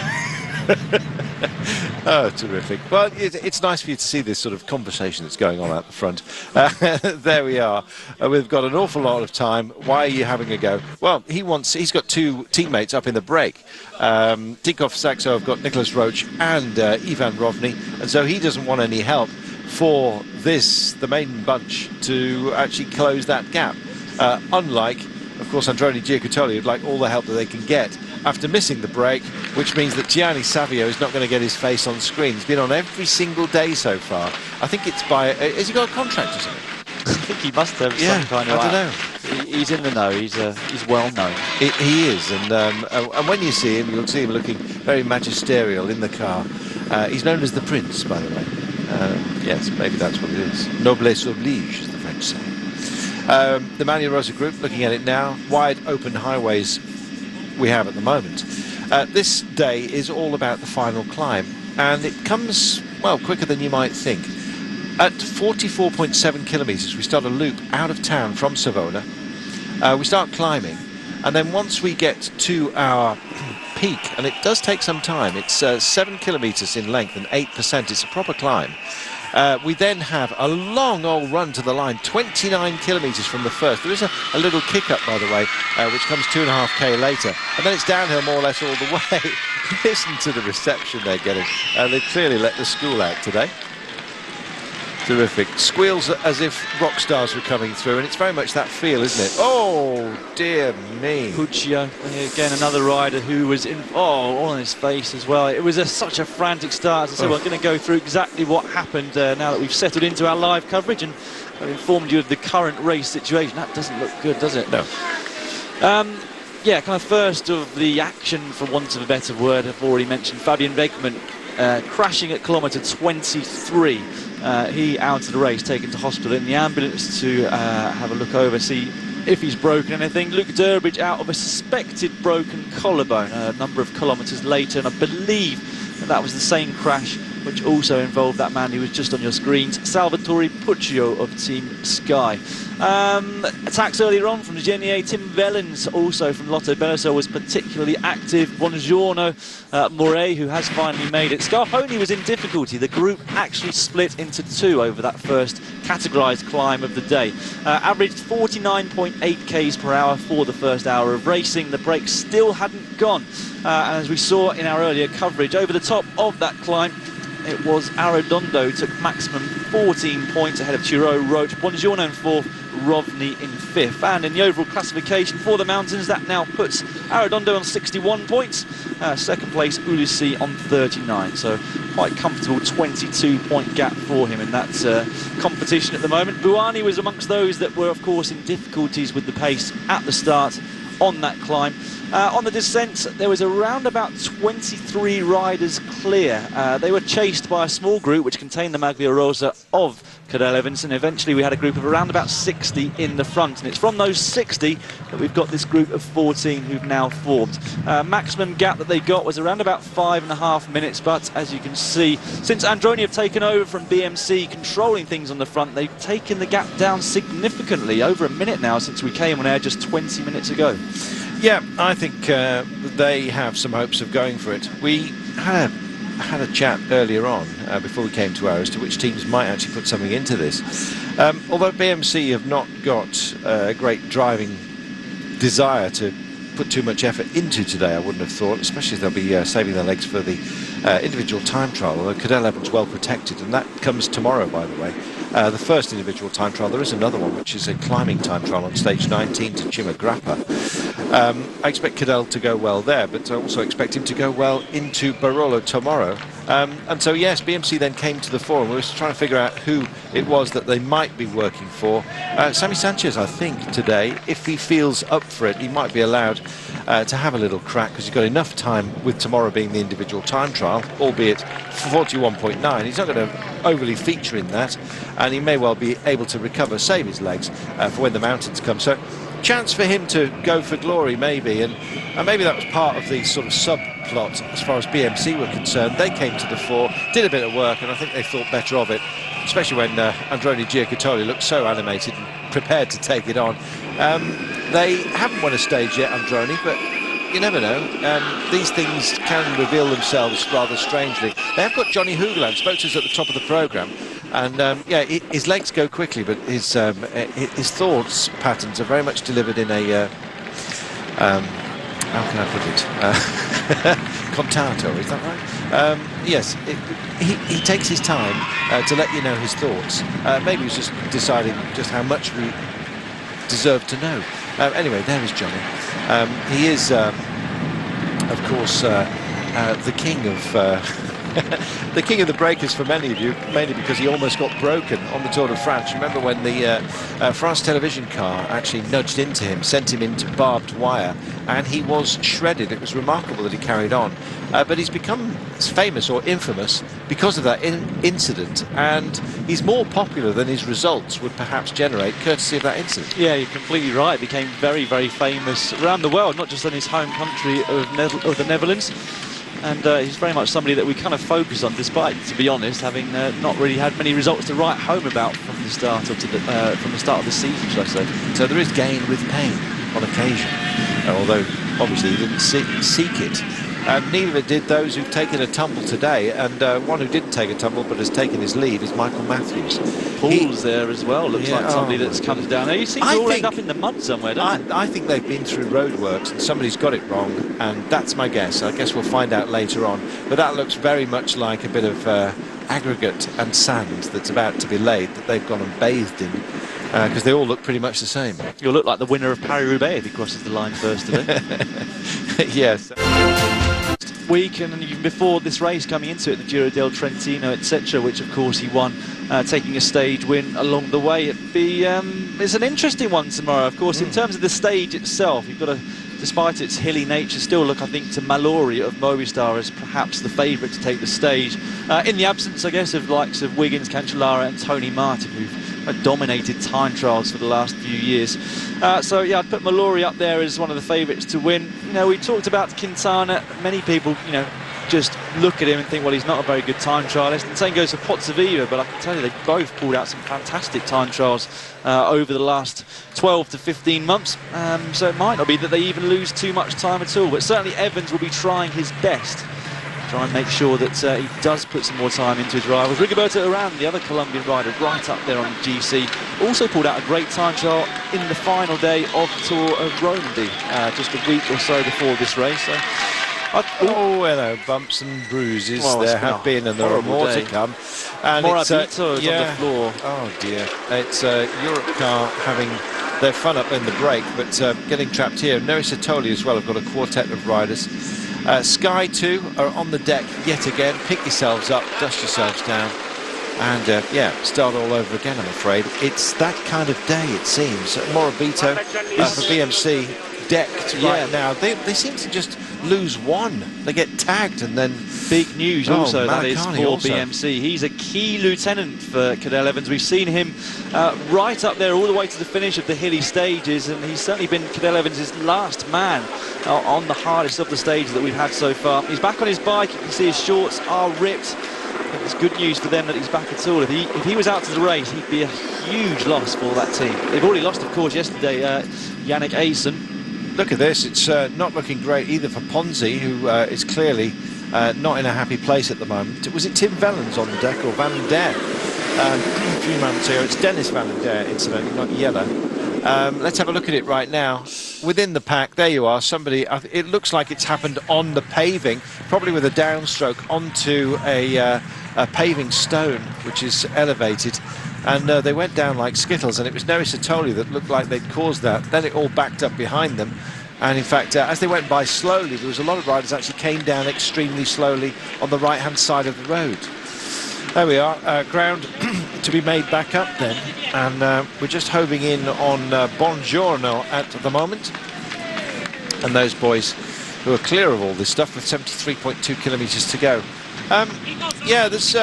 Oh, terrific. Well, it's nice for you to see this sort of conversation that's going on out the front. There we are. We've got an awful lot of time. Why are you having a go? Well, he's got 2 teammates up in the break. Tinkoff Saxo have got Nicholas Roach and Ivan Rovny, and so he doesn't want any help for the main bunch, to actually close that gap. Unlike, of course, Androni Giocattoli would like all the help that they can get after missing the break, which means that Gianni Savio is not going to get his face on screen. He's been on every single day so far. I think it's by... has he got a contract or something? I think he must have some kind of... I don't know. He's in the know. He's well known. He is, and when you see him, you'll see him looking very magisterial in the car. He's known as the Prince, by the way. Yes, maybe that's what it is. Noblesse oblige, as the French say. The Manuel Rosa group, looking at it now, wide open highways we have at the moment. This day is all about the final climb, and it comes, well, quicker than you might think. At 44.7 kilometres, we start a loop out of town from Savona. We start climbing, and then once we get to our peak, and it does take some time, it's 7 kilometres in length and 8%, it's a proper climb. We then have a long old run to the line, 29 kilometres from the first. There is a little kick-up, by the way, which comes 2.5k later. And then it's downhill more or less all the way. Listen to the reception they're getting. They clearly let the school out today. Terrific. Squeals as if rock stars were coming through, and it's very much that feel, isn't it? Oh, dear me. Puccio, again, another rider who was all on his face as well. It was such a frantic start. As I said, we're going to go through exactly what happened now that we've settled into our live coverage and I've informed you of the current race situation. That doesn't look good, does it? No. Yeah, kind of first of the action, for want of a better word, I've already mentioned Fabian Wegmann crashing at kilometre 23. He out of the race, taken to hospital in the ambulance to have a look over, see if he's broken anything. Luke Durbridge out of a suspected broken collarbone a number of kilometres later, and I believe that was the same crash which also involved that man who was just on your screens, Salvatore Puccio of Team Sky. Attacks earlier on from Genier. Tim Wellens, also from Lotto Beneteau, was particularly active. Buongiorno Moret, who has finally made it. Scarponi was in difficulty. The group actually split into two over that first categorised climb of the day. Averaged 49.8 k's per hour for the first hour of racing. The brakes still hadn't gone. And as we saw in our earlier coverage, over the top of that climb, it was Arredondo who took maximum 14 points ahead of Giro, Roach, Buongiorno in fourth, Rovni in fifth. And in the overall classification for the mountains, that now puts Arredondo on 61 points. Second place, Ulissi on 39. So quite comfortable 22-point gap for him in that competition at the moment. Buani was amongst those that were, of course, in difficulties with the pace at the start on that climb. On the descent, there was around about 23 riders clear. They were chased by a small group which contained the Maglia Rosa of Cadel Evans, and eventually we had a group of around about 60 in the front, and it's from those 60 that we've got this group of 14 who've now formed. Maximum gap that they got was around about 5.5 minutes, but as you can see, since Androni have taken over from BMC controlling things on the front, they've taken the gap down significantly, over a minute now since we came on air just 20 minutes ago. Yeah, I think they have some hopes of going for it. We had a chat earlier on before we came to ours to which teams might actually put something into this. Although BMC have not got a great driving desire to put too much effort into today, I wouldn't have thought, especially as they'll be saving their legs for the individual time trial. Although Cadel Evans well protected, and that comes tomorrow, by the way. The first individual time trial. There is another one, which is a climbing time trial on stage 19 to Cimagrappa. I expect Cadel to go well there, but I also expect him to go well into Barolo tomorrow. And so, yes, BMC then came to the fore, and we were trying to figure out who it was that they might be working for. Sammy Sanchez, I think, today, if he feels up for it, he might be allowed to have a little crack, because he's got enough time with tomorrow being the individual time trial, albeit 41.9. He's not going to overly feature in that, and he may well be able to recover, save his legs for when the mountains come. So chance for him to go for glory, maybe, and maybe that was part of the sort of subplot as far as BMC were concerned. They came to the fore, did a bit of work, and I think they thought better of it, especially when Androni Giocattoli looked so animated and prepared to take it on. They haven't won a stage yet, Androni, but you never know. These things can reveal themselves rather strangely. They have got Johnny Hoogland, spoke to us at the top of the programme, and yeah, his legs go quickly, but his thoughts patterns are very much delivered in a how can I put it? Contato, is that right? Yes, he takes his time to let you know his thoughts. Maybe he's just deciding just how much we deserve to know. Anyway, there is Johnny. He is, of course, the king of the king of the breakers for many of you, mainly because he almost got broken on the Tour de France. Remember when the France television car actually nudged into him, sent him into barbed wire, and he was shredded. It was remarkable that he carried on. But he's become famous or infamous because of that incident, and he's more popular than his results would perhaps generate, courtesy of that incident. Yeah, you're completely right. Became very, very famous around the world, not just in his home country of the Netherlands. And he's very much somebody that we kind of focus on, despite, to be honest, having not really had many results to write home about from the start of the season, should I say. So there is gain with pain on occasion, although obviously he didn't seek it. Neither did those who've taken a tumble today, and one who didn't take a tumble but has taken his lead is Michael Matthews. Paul's there as well. Looks like somebody that's come down there. You seem to all end up in the mud somewhere, don't you? I think they've been through roadworks and somebody's got it wrong, and that's my guess. I guess we'll find out later on. But that looks very much like a bit of aggregate and sand that's about to be laid that they've gone and bathed in, because they all look pretty much the same. You'll look like the winner of Paris-Roubaix if he crosses the line first today. Yes. Week and even before this race coming into it, the Giro del Trentino, etc., which of course he won, taking a stage win along the way. It's an interesting one tomorrow, of course. In terms of the stage itself, you've got to, despite its hilly nature, still look, I think, to Mallory of Movistar as perhaps the favourite to take the stage, in the absence, I guess, of likes of Wiggins, Cancellara and Tony Martin, who've dominated time trials for the last few years. So yeah, I'd put Mallory up there as one of the favourites to win. You know, we talked about Quintana. Many people, you know, just look at him and think, well, he's not a very good time trialist. And same goes for Pozzovivo, but I can tell you they both pulled out some fantastic time trials over the last 12 to 15 months. So it might not be that they even lose too much time at all, but certainly Evans will be trying his best. Try and make sure that he does put some more time into his rivals. Rigoberto Urán, the other Colombian rider, right up there on the GC, also pulled out a great time trial in the final day of the Tour of Romandy, just a week or so before this race. So, hello, bumps and bruises. Well, there have been, and there are more to come. And Morabito is on the floor. Oh dear, it's Europe car having their fun up in the break, but getting trapped here. Nerissa Toli as well have got a quartet of riders. Sky 2 are on the deck yet again. Pick yourselves up, dust yourselves down, and yeah, start all over again, I'm afraid. It's that kind of day, it seems. Morabito for BMC decked right now. They seem to just lose one. They get tagged and then... Big news also, that is Malacani for also. BMC. He's a key lieutenant for Cadel Evans. We've seen him right up there all the way to the finish of the hilly stages, and he's certainly been Cadel Evans' last man on the hardest of the stages that we've had so far. He's back on his bike. You can see his shorts are ripped. I think it's good news for them that he's back at all. If he was out to the race, he'd be a huge loss for that team. They've already lost, of course, yesterday, Yannick Aysen. Look at this, it's not looking great either for Ponzi, who is clearly not in a happy place at the moment. Was it Tim Vellens on the deck or Van Der? A few moments ago, it's Dennis Van Der, incidentally, not Yellow. Let's have a look at it right now. Within the pack, there you are, somebody, it looks like it's happened on the paving, probably with a downstroke onto a paving stone, which is elevated. And they went down like skittles, and it was Nerissa Toli that looked like they'd caused that. Then it all backed up behind them. And in fact, as they went by slowly, there was a lot of riders actually came down extremely slowly on the right-hand side of the road. There we are, ground to be made back up then. And we're just hoving in on Buongiorno at the moment. And those boys who are clear of all this stuff with 73.2 kilometres to go. Yeah, there's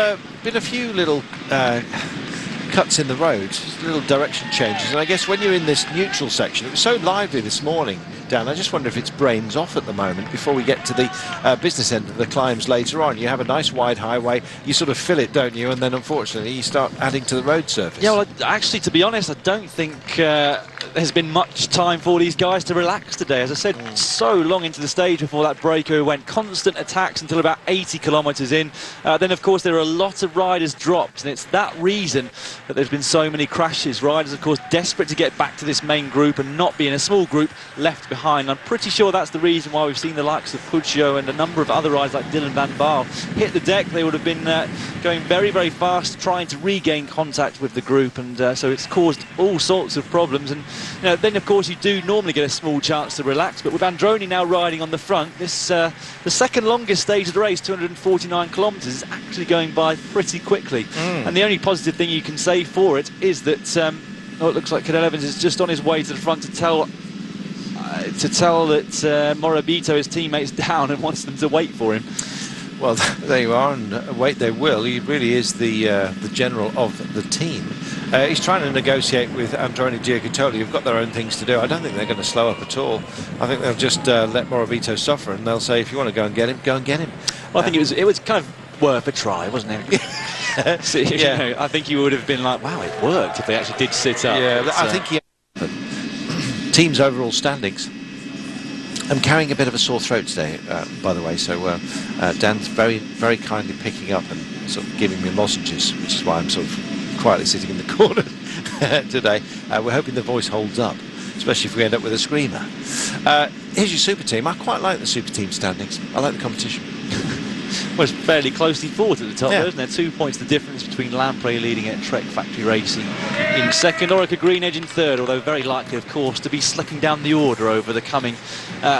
been a few little cuts in the road, little direction changes. And I guess when you're in this neutral section, it was so lively this morning, Dan, I just wonder if it's brains off at the moment before we get to the business end of the climbs later on. You have a nice wide highway, you sort of fill it, don't you? And then unfortunately you start adding to the road surface. Yeah, well, actually, to be honest, I don't think there's been much time for these guys to relax today. As I said, so long into the stage before that breaker went constant attacks until about 80 kilometres in. Then, of course, there are a lot of riders dropped, and it's that reason that there's been so many crashes. Riders, of course, desperate to get back to this main group and not be in a small group left behind. I'm pretty sure that's the reason why we've seen the likes of Puccio and a number of other riders like Dylan van Baarle hit the deck. They would have been going very, very fast, trying to regain contact with the group, and so it's caused all sorts of problems. And you know, then, of course, you do normally get a small chance to relax, but with Androni now riding on the front, this the second longest stage of the race, 249 kilometres, is actually going by pretty quickly. And the only positive thing you can say for it is that it looks like Cadel Evans is just on his way to the front to tell that Morabito, his teammates, down and wants them to wait for him. Well, there you are, and wait they will. He really is the general of the team. He's trying to negotiate with Androni Giocattoli, who've got their own things to do. I don't think they're going to slow up at all. I think they'll just let Morabito suffer, and they'll say, if you want to go and get him, go and get him. Well, I think it was kind of worth a try, wasn't it? So, yeah. You know, I think you would have been like, wow, it worked if they actually did sit up. Yeah, I think he... Team's overall standings. I'm carrying a bit of a sore throat today, by the way, so Dan's very, very kindly picking up and sort of giving me lozenges, which is why I'm sort of quietly sitting in the corner today. We're hoping the voice holds up, especially if we end up with a screamer. Here's your super team. I quite like the super team standings. I like the competition. was fairly closely fought at the top, Yeah. isn't there? 2 points the difference between Lamprey leading at Trek Factory Racing in second, Orica Green Edge in third, although very likely, of course, to be slicking down the order over the coming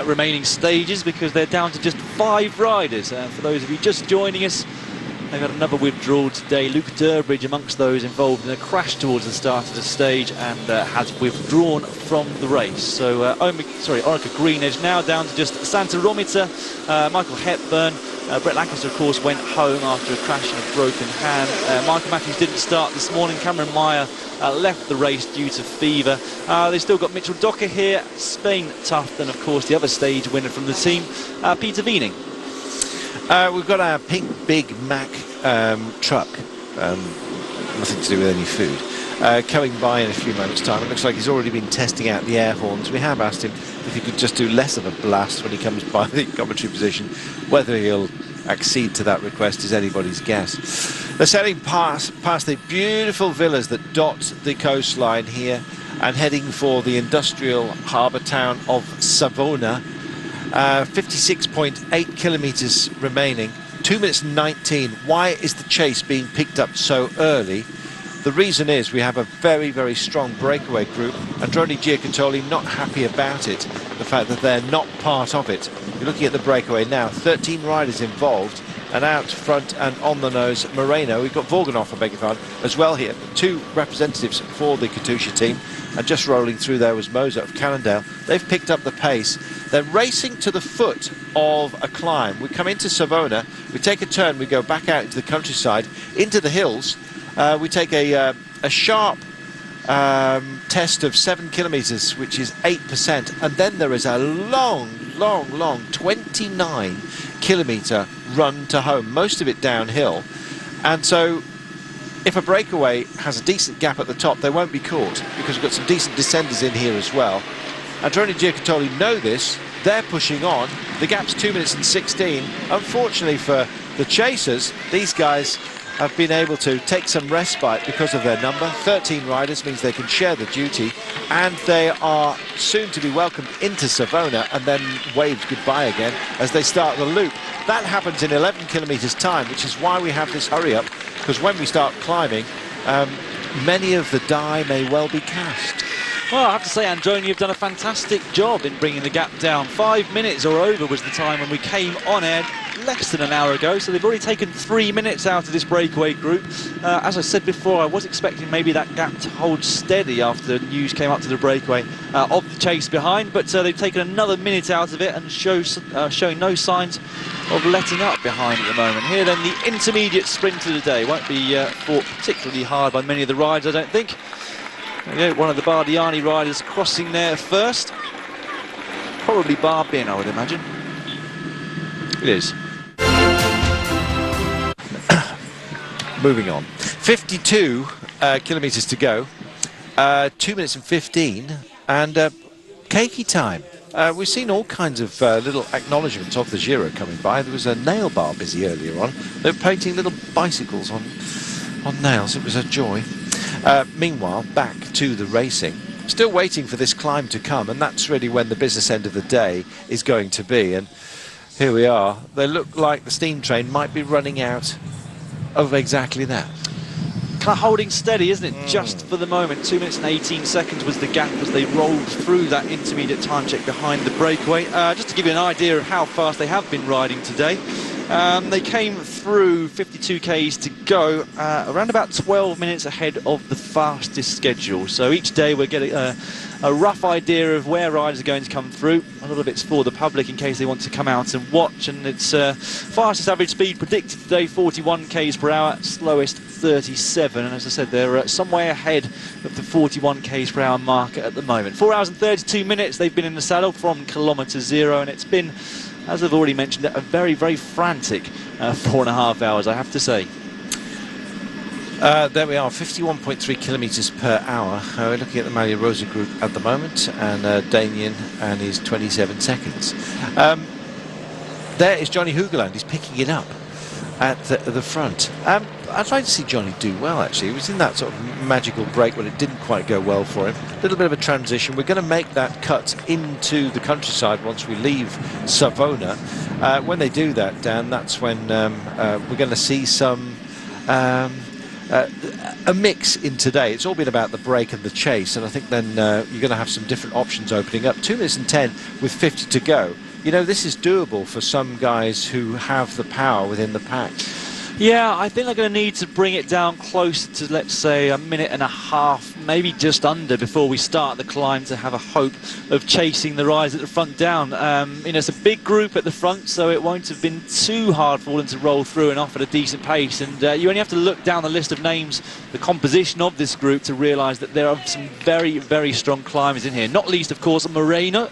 remaining stages, because they're down to just 5 riders. For those of you just joining us, they've had another withdrawal today. Luke Durbridge amongst those involved in a crash towards the start of the stage and has withdrawn from the race. So Orica Green Edge now down to just Santa Romita, Michael Hepburn. Brett Lancaster, of course, went home after a crash and a broken hand. Michael Matthews didn't start this morning. Cameron Meyer left the race due to fever. They've still got Mitchell Docker here, Spain Tuft, and of course the other stage winner from the team, Peter Wiening. We've got our pink Big Mac truck, nothing to do with any food, coming by in a few moments' time. It looks like he's already been testing out the air horns. We have asked him if he could just do less of a blast when he comes by the commentary position. Whether he'll accede to that request is anybody's guess. They're sailing past the beautiful villas that dot the coastline here and heading for the industrial harbour town of Savona. 56.8 kilometres remaining, 2 minutes and 19. Why is the chase being picked up so early? The reason is we have a very, very strong breakaway group. Androni Giocattoli not happy about it, the fact that they're not part of it. You're looking at the breakaway now, 13 riders involved, and out front and on the nose, Moreno. We've got Vorganov, I beg your pardon, as well here. 2 representatives for the Katusha team, and just rolling through there was Moser of Cannondale. They've picked up the pace. They're racing to the foot of a climb. We come into Savona, we take a turn, we go back out into the countryside, into the hills. We take a sharp test of 7 kilometres, which is 8%, and then there is a long 29 kilometre run to home, most of it downhill. And so if a breakaway has a decent gap at the top, they won't be caught, because we've got some decent descenders in here as well. Androni Giocattoli know this. They're pushing on. The gap's 2 minutes and 16. Unfortunately for the chasers, these guys have been able to take some respite because of their number. 13 riders means they can share the duty, and they are soon to be welcomed into Savona and then waved goodbye again as they start the loop. That happens in 11 kilometres time, which is why we have this hurry up, because when we start climbing, many of the die may well be cast. Well, I have to say, Androni, you've done a fantastic job in bringing the gap down. 5 minutes or over was the time when we came on air less than an hour ago, so they've already taken 3 minutes out of this breakaway group. As I said before, I was expecting maybe that gap to hold steady after the news came up to the breakaway of the chase behind, but they've taken another minute out of it and showing no signs of letting up behind at the moment. Here then, the intermediate sprint of the day. Won't be fought particularly hard by many of the riders, I don't think. One of the Bardiani riders crossing there first. Probably Barbin, I would imagine. It is. Moving on. 52 kilometres to go. 2 minutes and 15. And cakey time. We've seen all kinds of little acknowledgements of the Giro coming by. There was a nail bar busy earlier on. They were painting little bicycles on nails. It was a joy. Meanwhile, back to the racing. Still waiting for this climb to come, and that's really when the business end of the day is going to be. And here we are. They look like the steam train might be running out of exactly that. Kind of holding steady, isn't it? Just for the moment. 2 minutes and 18 seconds was the gap as they rolled through that intermediate time check behind the breakaway. Just to give you an idea of how fast they have been riding today. They came through 52 Ks to go around about 12 minutes ahead of the fastest schedule. So each day we're getting a rough idea of where riders are going to come through. A lot of it's for the public in case they want to come out and watch. And it's fastest average speed predicted today, 41 Ks per hour, slowest 37. And as I said, they're some way ahead of the 41 Ks per hour marker at the moment. 4 hours and 32 minutes they've been in the saddle from kilometre zero, and it's been, as I've already mentioned, a very, very frantic 4.5 hours, I have to say. There we are, 51.3 kilometres per hour. We're looking at the Malia Rosa group at the moment, and Damien and his 27 seconds. There is Johnny Hoogerland. He's picking it up at the front. I'd like to see Johnny do well, actually. He was in that sort of magical break when it didn't quite go well for him. A little bit of a transition. We're going to make that cut into the countryside once we leave Savona. When they do that, Dan, that's when we're going to see some a mix in today. It's all been about the break and the chase, and I think then you're going to have some different options opening up. 2 minutes and 10 with 50 to go. You know, this is doable for some guys who have the power within the pack. Yeah, I think they're going to need to bring it down close to, let's say, a minute and a half, maybe just under, before we start the climb, to have a hope of chasing the rise at the front down. You know, it's a big group at the front, so it won't have been too hard for them to roll through and off at a decent pace. And you only have to look down the list of names, the composition of this group, to realise that there are some very, very strong climbers in here. Not least, of course, Moreno.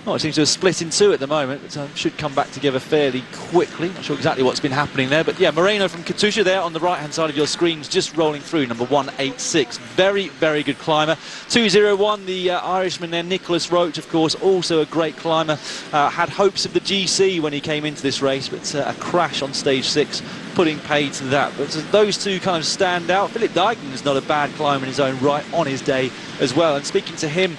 Oh, it seems to have split in two at the moment, but should come back together fairly quickly. Not sure exactly what's been happening there, but yeah, Moreno from Katusha there on the right-hand side of your screens, just rolling through, number 186. Very, very good climber. 201, the Irishman there, Nicholas Roach, of course, also a great climber. Had hopes of the GC when he came into this race, but a crash on stage 6 putting paid to that. But those two kind of stand out. Philip Dijkman is not a bad climber in his own right on his day as well. And speaking to him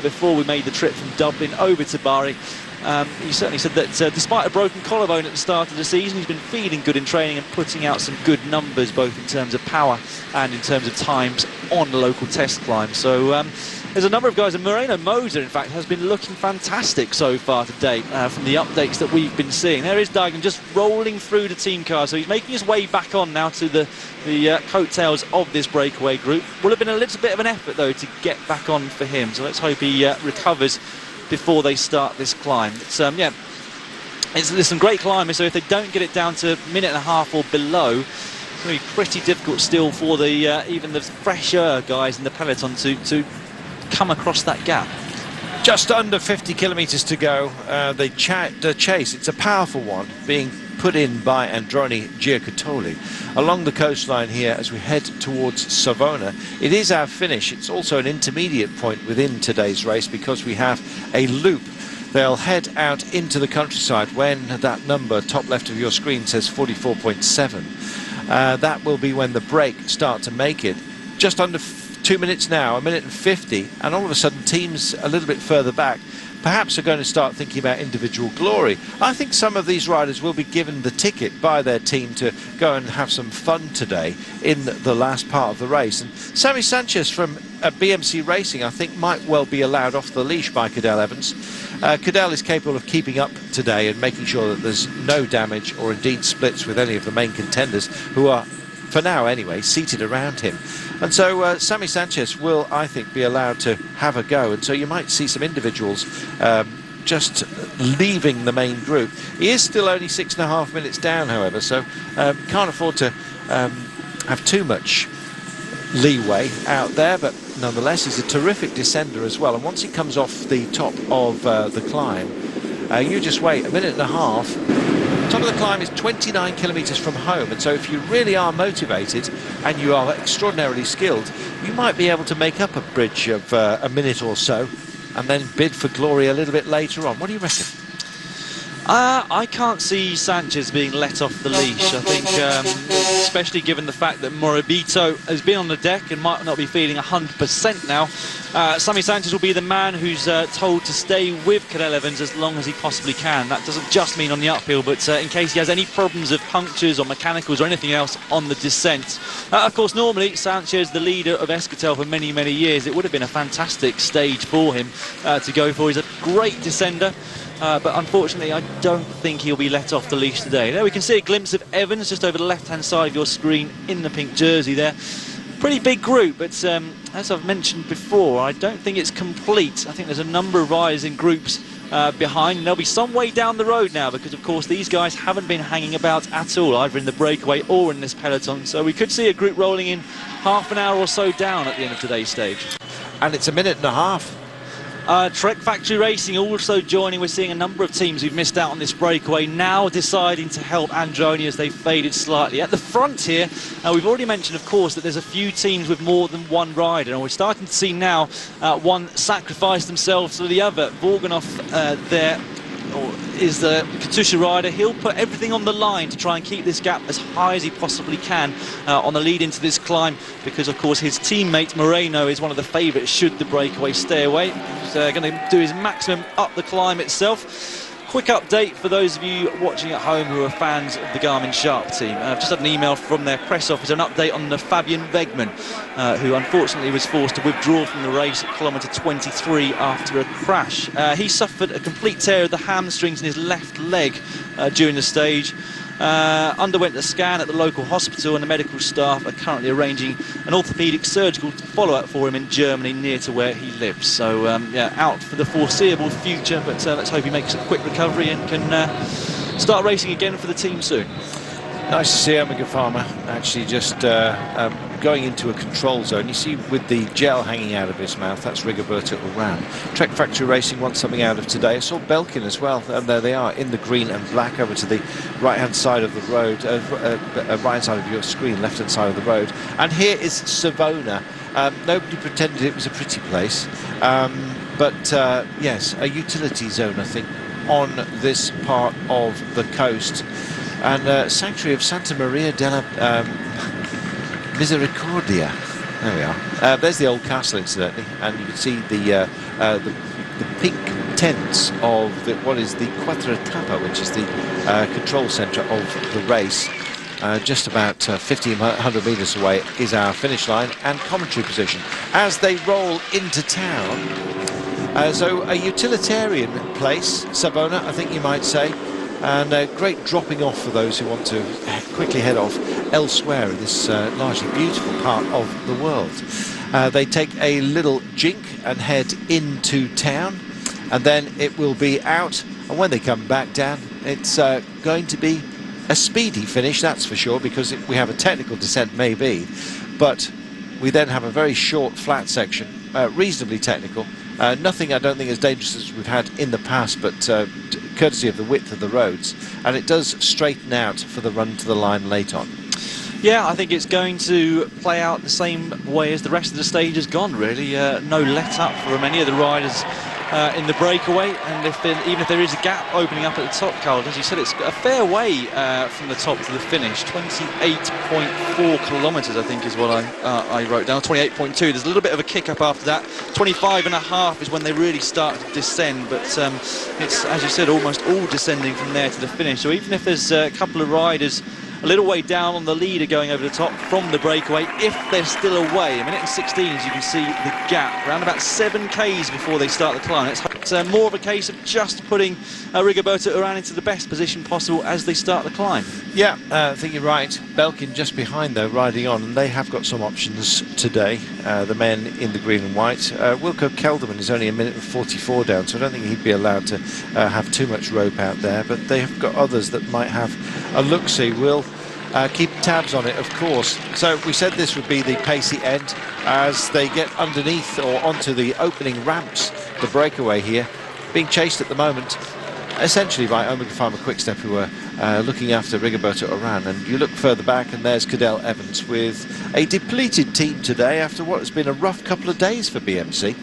before we made the trip from Dublin over to Bari, he certainly said that despite a broken collarbone at the start of the season, he's been feeling good in training and putting out some good numbers, both in terms of power and in terms of times on the local test climb. So there's a number of guys, and Moreno Moser, in fact, has been looking fantastic so far to date from the updates that we've been seeing. There is Dijkman just rolling through the team car, so he's making his way back on now to the coattails of this breakaway group. Will have been a little bit of an effort, though, to get back on for him, so let's hope he recovers before they start this climb. But, yeah, there's some great climbers, so if they don't get it down to a minute and a half or below, it's going to be pretty difficult still for the even the fresher guys in the peloton to come across that gap. Just under 50 kilometres to go. The chase, it's a powerful one, being put in by Androni Giocattoli along the coastline here as we head towards Savona. It is our finish. It's also an intermediate point within today's race because we have a loop. They'll head out into the countryside when that number, top left of your screen, says 44.7. That will be when the break start to make it. Just under 2 minutes now, a minute and 50, and all of a sudden teams a little bit further back perhaps are going to start thinking about individual glory. I think some of these riders will be given the ticket by their team to go and have some fun today in the last part of the race. And Sammy Sanchez from BMC Racing, I think, might well be allowed off the leash by Cadel Evans. Cadel is capable of keeping up today and making sure that there's no damage or indeed splits with any of the main contenders who are, for now anyway, seated around him. And so Sammy Sanchez will, I think, be allowed to have a go. And so you might see some individuals just leaving the main group. He is still only 6.5 minutes down, however, so can't afford to have too much leeway out there. But nonetheless, he's a terrific descender as well. And once he comes off the top of the climb, you just wait a minute and a half. Top of the climb is 29 kilometres from home, and so if you really are motivated and you are extraordinarily skilled, you might be able to make up a bridge of a minute or so and then bid for glory a little bit later on. What do you reckon? I can't see Sanchez being let off the leash. I think, especially given the fact that Morabito has been on the deck and might not be feeling 100% now, Sammy Sanchez will be the man who's told to stay with Cadel Evans as long as he possibly can. That doesn't just mean on the uphill, but in case he has any problems of punctures or mechanicals or anything else on the descent. Of course, normally Sanchez, the leader of Escatel for many, many years, it would have been a fantastic stage for him to go for. He's a great descender. But unfortunately, I don't think he'll be let off the leash today. There we can see a glimpse of Evans just over the left-hand side of your screen in the pink jersey there. Pretty big group, but as I've mentioned before, I don't think it's complete. I think there's a number of riders in groups behind, and there'll be some way down the road now because, of course, these guys haven't been hanging about at all, either in the breakaway or in this peloton. So we could see a group rolling in half an hour or so down at the end of today's stage. And it's a minute and a half. Trek Factory Racing also joining. We're seeing a number of teams who've missed out on this breakaway now deciding to help Androni as they faded slightly. At the front here, we've already mentioned, of course, that there's a few teams with more than one rider, and we're starting to see now one sacrifice themselves for the other. Vorganov there is the Katusha rider. He'll put everything on the line to try and keep this gap as high as he possibly can on the lead into this climb, because of course his teammate Moreno is one of the favourites should the breakaway stay away. He's going to do his maximum up the climb itself. Quick update for those of you watching at home who are fans of the Garmin Sharp team. I've just had an email from their press officer, an update on Fabian Wegmann, who unfortunately was forced to withdraw from the race at kilometre 23 after a crash. He suffered a complete tear of the hamstrings in his left leg during the stage. Underwent a scan at the local hospital, and the medical staff are currently arranging an orthopaedic surgical follow-up for him in Germany near to where he lives. So yeah, out for the foreseeable future, but let's hope he makes a quick recovery and can start racing again for the team soon. Nice to see Omega Pharma actually just going into a control zone. You see with the gel hanging out of his mouth, that's Rigoberto Urán. Trek Factory Racing wants something out of today. I saw Belkin as well, and there they are in the green and black over to the right-hand side of the road, right-hand side of your screen, left-hand side of the road. And here is Savona. Nobody pretended it was a pretty place, but yes, a utility zone, I think, on this part of the coast. And Sanctuary of Santa Maria della Misericordia. There we are. There's the old castle, incidentally, and you can see the pink tents of what is the Quattro Tappa, which is the control centre of the race. Just about 1,500 metres away is our finish line and commentary position as they roll into town. So a utilitarian place, Savona, I think you might say. And a great dropping off for those who want to quickly head off elsewhere in this largely beautiful part of the world. They take a little jink and head into town, and then it will be out, and when they come back down, it's going to be a speedy finish, that's for sure, because we have a technical descent maybe, but we then have a very short flat section, reasonably technical. Nothing, I don't think, as dangerous as we've had in the past, but courtesy of the width of the roads, and it does straighten out for the run to the line late on. Yeah, I think it's going to play out the same way as the rest of the stage has gone, really. No let-up for many of the riders in the breakaway, and even if there is a gap opening up at the top, Carl, as you said, it's a fair way from the top to the finish. 28.4 kilometres, I think, is what I wrote down. 28.2. There's a little bit of a kick up after that. 25.5 is when they really start to descend, but it's, as you said, almost all descending from there to the finish. So even if there's a couple of riders a little way down on the leader going over the top from the breakaway, if they're still away, a minute and 16, as you can see the gap, around about 7 Ks before they start the climb. It's more of a case of just putting Rigoberto Urán into the best position possible as they start the climb. Yeah, I think you're right. Belkin just behind, though, riding on, and they have got some options today, the men in the green and white. Wilco Kelderman is only a minute and 44 down, so I don't think he'd be allowed to have too much rope out there, but they have got others that might have a look-see. We'll keep tabs on it, of course. So we said this would be the pacey end as they get underneath or onto the opening ramps, the breakaway here, being chased at the moment essentially by Omega Pharma Quickstep, who are looking after Rigoberto Urán. And you look further back and there's Cadel Evans with a depleted team today after what has been a rough couple of days for BMC.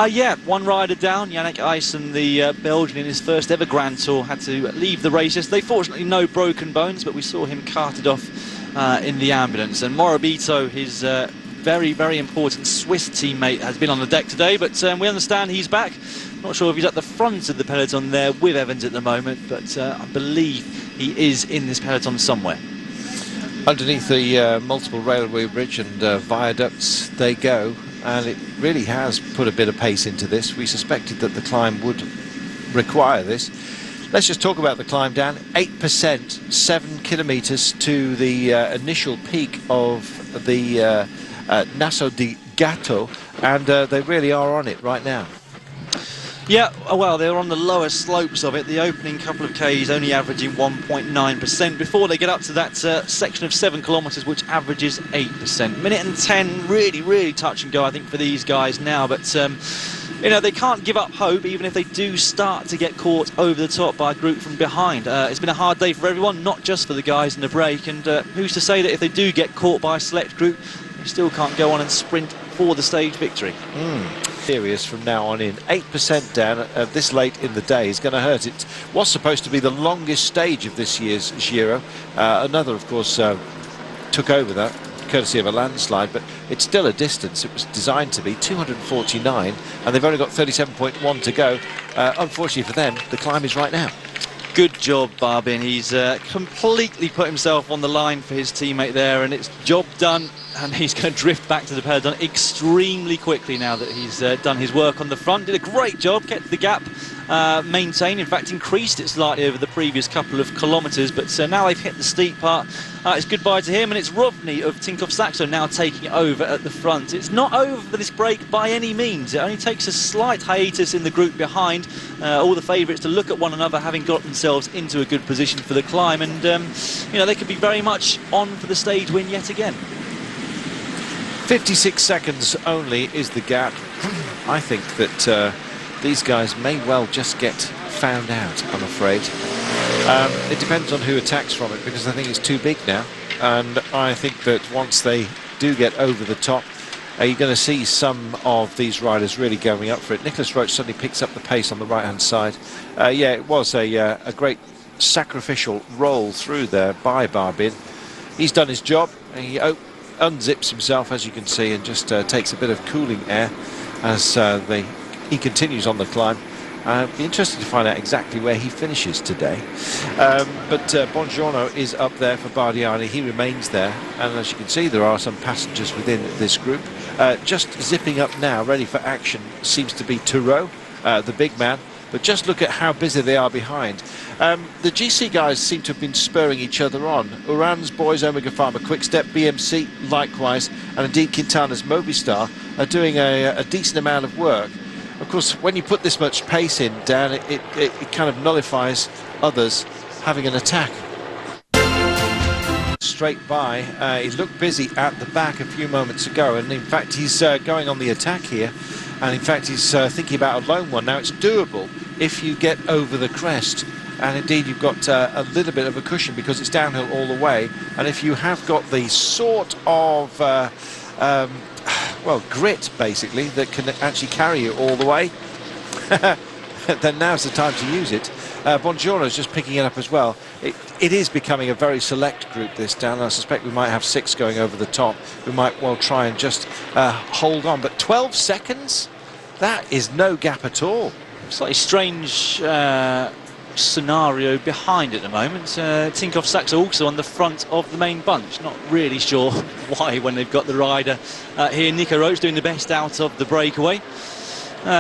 Yeah, one rider down, Yannick Eisen, the Belgian, in his first ever Grand Tour, had to leave the race yesterday. Fortunately, no broken bones, but we saw him carted off in the ambulance. And Morabito, his very, very important Swiss teammate, has been on the deck today, but we understand he's back. Not sure if he's at the front of the peloton there with Evans at the moment, but I believe he is in this peloton somewhere. Underneath the multiple railway bridge and viaducts they go, and it really has put a bit of pace into this. We suspected that the climb would require this. Let's just talk about the climb down. 8%, 7 kilometres to the initial peak of the Naso di Gatto, and they really are on it right now. Yeah, well, they're on the lower slopes of it. The opening couple of Ks only averaging 1.9% before they get up to that section of 7 kilometres, which averages 8%. Minute and 10, really, really touch and go, I think, for these guys now. But, you know, they can't give up hope, even if they do start to get caught over the top by a group from behind. It's been a hard day for everyone, not just for the guys in the break. And who's to say that if they do get caught by a select group, they still can't go on and sprint for the stage victory. serious from now on in. 8% down this late in the day is going to hurt. It was supposed to be the longest stage of this year's Giro. Another, of course, took over that, courtesy of a landslide, but it's still a distance. It was designed to be 249, and they've only got 37.1 to go. Unfortunately for them, the climb is right now. Good job, Barbin. He's completely put himself on the line for his teammate there, and it's job done, and he's going to drift back to the peloton extremely quickly now that he's done his work on the front. Did a great job, kept the gap maintained, in fact increased it slightly over the previous couple of kilometres, but now they've hit the steep part. It's goodbye to him, and it's Rovni of Tinkoff Saxo now taking it over at the front. It's not over for this break by any means. It only takes a slight hiatus in the group behind. All the favourites to look at one another, having got themselves into a good position for the climb, and you know, they could be very much on for the stage win yet again. 56 seconds only is the gap. I think that these guys may well just get found out, I'm afraid. It depends on who attacks from it, because I think it's too big now, and I think that once they do get over the top, you're going to see some of these riders really going up for it. Nicholas Roach suddenly picks up the pace on the right hand side. Yeah, it was a great sacrificial roll through there by Barbin. He's done his job. He unzips himself, as you can see, and just takes a bit of cooling air as he continues on the climb. Be interested to find out exactly where he finishes today. But Bongiorno is up there for Bardiani. He remains there, and as you can see, there are some passengers within this group. Just zipping up now, ready for action, seems to be Thoreau, the big man. But just look at how busy they are behind. The GC guys seem to have been spurring each other on. Uran's boys, Omega Pharma, Quickstep, BMC, likewise, and indeed Quintana's Movistar are doing a decent amount of work. Of course, when you put this much pace in, Dan, it kind of nullifies others having an attack. Straight by, he looked busy at the back a few moments ago, and in fact he's going on the attack here, and in fact he's thinking about a lone one. Now it's doable if you get over the crest, and indeed you've got a little bit of a cushion because it's downhill all the way, and if you have got the sort of well, grit basically that can actually carry you all the way, then now's the time to use it. Bongiorno's just picking it up as well. It is becoming a very select group, this, Dan. I suspect we might have 6 going over the top. We might well try and just hold on, but 12 seconds? That is no gap at all. Slightly strange scenario behind at the moment. Tinkoff Saxo also on the front of the main bunch. Not really sure why when they've got the rider here. Nico Roach doing the best out of the breakaway.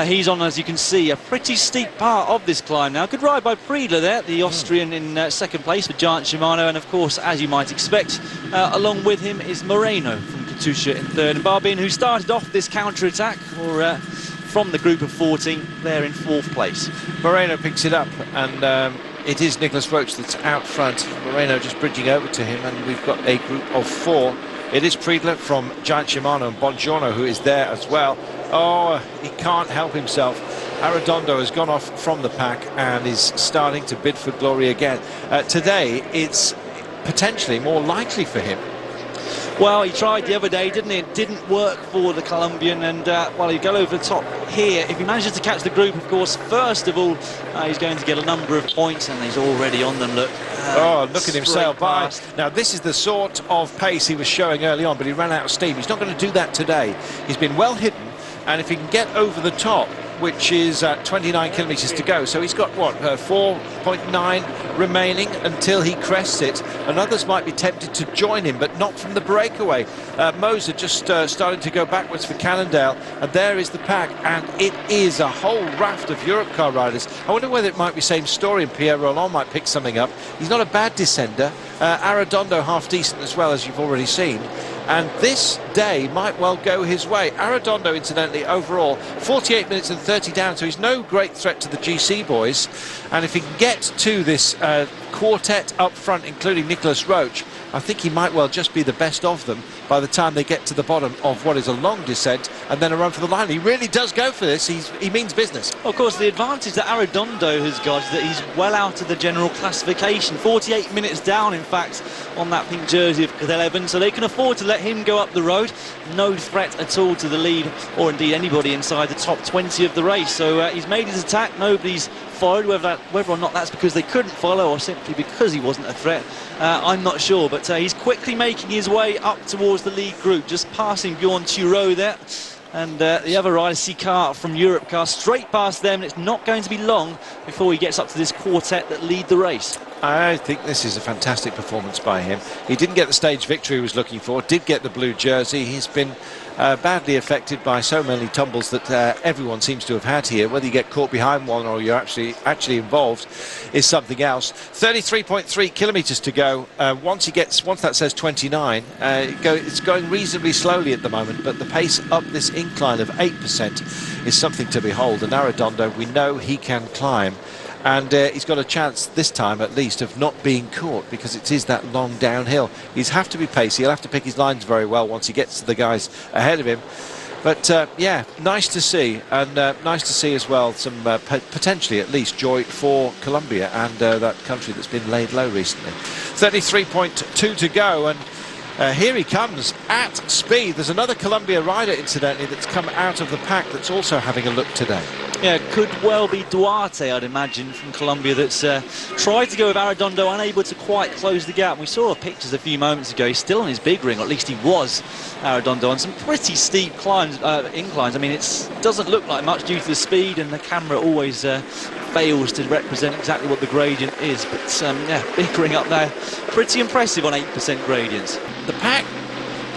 He's on, as you can see, a pretty steep part of this climb now. Good ride by Friedler there, the Austrian in second place for Giant Shimano, and of course, as you might expect, along with him is Moreno from Katusha in third, and Barbin, who started off this counter-attack from the group of 14, there in fourth place. Moreno picks it up, and it is Nicholas Roach that's out front. Moreno just bridging over to him, and we've got a group of 4. It is Friedler from Giant Shimano and Bongiorno who is there as well. Oh, he can't help himself. Arredondo has gone off from the pack and is starting to bid for glory again. Today, it's potentially more likely for him. Well, he tried the other day, didn't he? It didn't work for the Colombian, and well, he'll go over the top here. If he manages to catch the group, of course, first of all, he's going to get a number of points, and he's already on them, look. Look at him sail by. Now, this is the sort of pace he was showing early on, but he ran out of steam. He's not going to do that today. He's been well hidden, and if he can get over the top, which is 29 kilometres to go, so he's got what, 4.9 remaining until he crests it, and others might be tempted to join him, but not from the breakaway. Moser just starting to go backwards for Cannondale, and there is the pack, and it is a whole raft of Europcar riders. I wonder whether it might be same story and Pierre Roland might pick something up. He's not a bad descender. Arredondo half decent as well, as you've already seen. And this day might well go his way. Arredondo, incidentally, overall, 48 minutes and 30 down, so he's no great threat to the GC boys. And if he can get to this quartet up front, including Nicholas Roach, I think he might well just be the best of them by the time they get to the bottom of what is a long descent and then a run for the line. He really does go for this. He means business. Of course, the advantage that Arredondo has got is that he's well out of the general classification. 48 minutes down, in fact, on that pink jersey of Cadet Evans, so they can afford to let him go up the road. road. No threat at all to the lead, or indeed anybody inside the top 20 of the race. So he's made his attack. Nobody's followed. Whether or not that's because they couldn't follow or simply because he wasn't a threat, I'm not sure. But he's quickly making his way up towards the lead group, just passing Bjorn Thureau there. And the other rider, Sicard from Europe car, straight past them. It's not going to be long before he gets up to this quartet that lead the race. I think this is a fantastic performance by him. He didn't get the stage victory he was looking for, did get the blue jersey. He's been badly affected by so many tumbles that everyone seems to have had here. Whether you get caught behind one or you're actually involved is something else. 33.3 kilometres to go. Once that says 29, it's going reasonably slowly at the moment, but the pace up this incline of 8% is something to behold. And Arredondo, we know he can climb. And he's got a chance this time at least of not being caught, because it is that long downhill. He's have to be pacey. He'll have to pick his lines very well once he gets to the guys ahead of him. But yeah, nice to see, and nice to see as well some potentially at least joy for Colombia and that country that's been laid low recently. 33.2 to go, and here he comes at speed. There's another Colombia rider, incidentally, that's come out of the pack that's also having a look today. Yeah, could well be Duarte, I'd imagine, from Colombia, that's tried to go with Arredondo, unable to quite close the gap. We saw pictures a few moments ago. He's still on his big ring, or at least he was, Arredondo, on some pretty steep climbs, inclines. I mean, it doesn't look like much due to the speed, and the camera always fails to represent exactly what the gradient is. But yeah, big ring up there. Pretty impressive on 8% gradients. The pack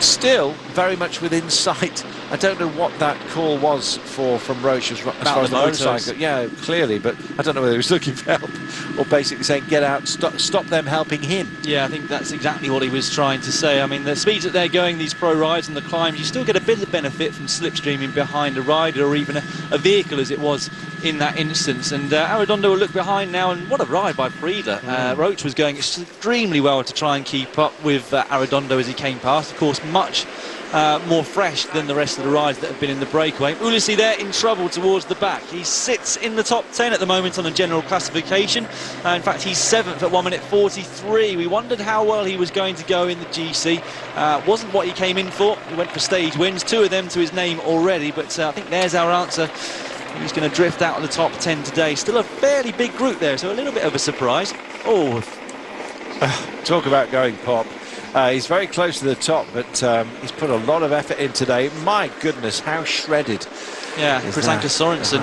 still very much within sight. I don't know what that call was from Roche as far as the motorcycle. Yeah, clearly, but I don't know whether he was looking for help or basically saying get out, stop them helping him. Yeah, I think that's exactly what he was trying to say. I mean, the speeds that they're going, these pro rides and the climbs, you still get a bit of benefit from slipstreaming behind a rider or even a vehicle, as it was in that instance. And Arredondo will look behind now, and what a ride by Friedler. Roche was going extremely well to try and keep up with Arredondo as he came past. Of course, much more fresh than the rest of the rides that have been in the breakaway. Ulissi there in trouble towards the back. He sits in the top 10 at the moment on the general classification. In fact, he's 7th at 1 minute 43. We wondered how well he was going to go in the GC. Wasn't what he came in for. He went for stage wins, 2 of them to his name already, but I think there's our answer. He's going to drift out of the top 10 today. Still a fairly big group there, so a little bit of a surprise. Oh, talk about going pop. He's very close to the top, but he's put a lot of effort in today. My goodness, how shredded. Yeah, Kristanka Sorensen,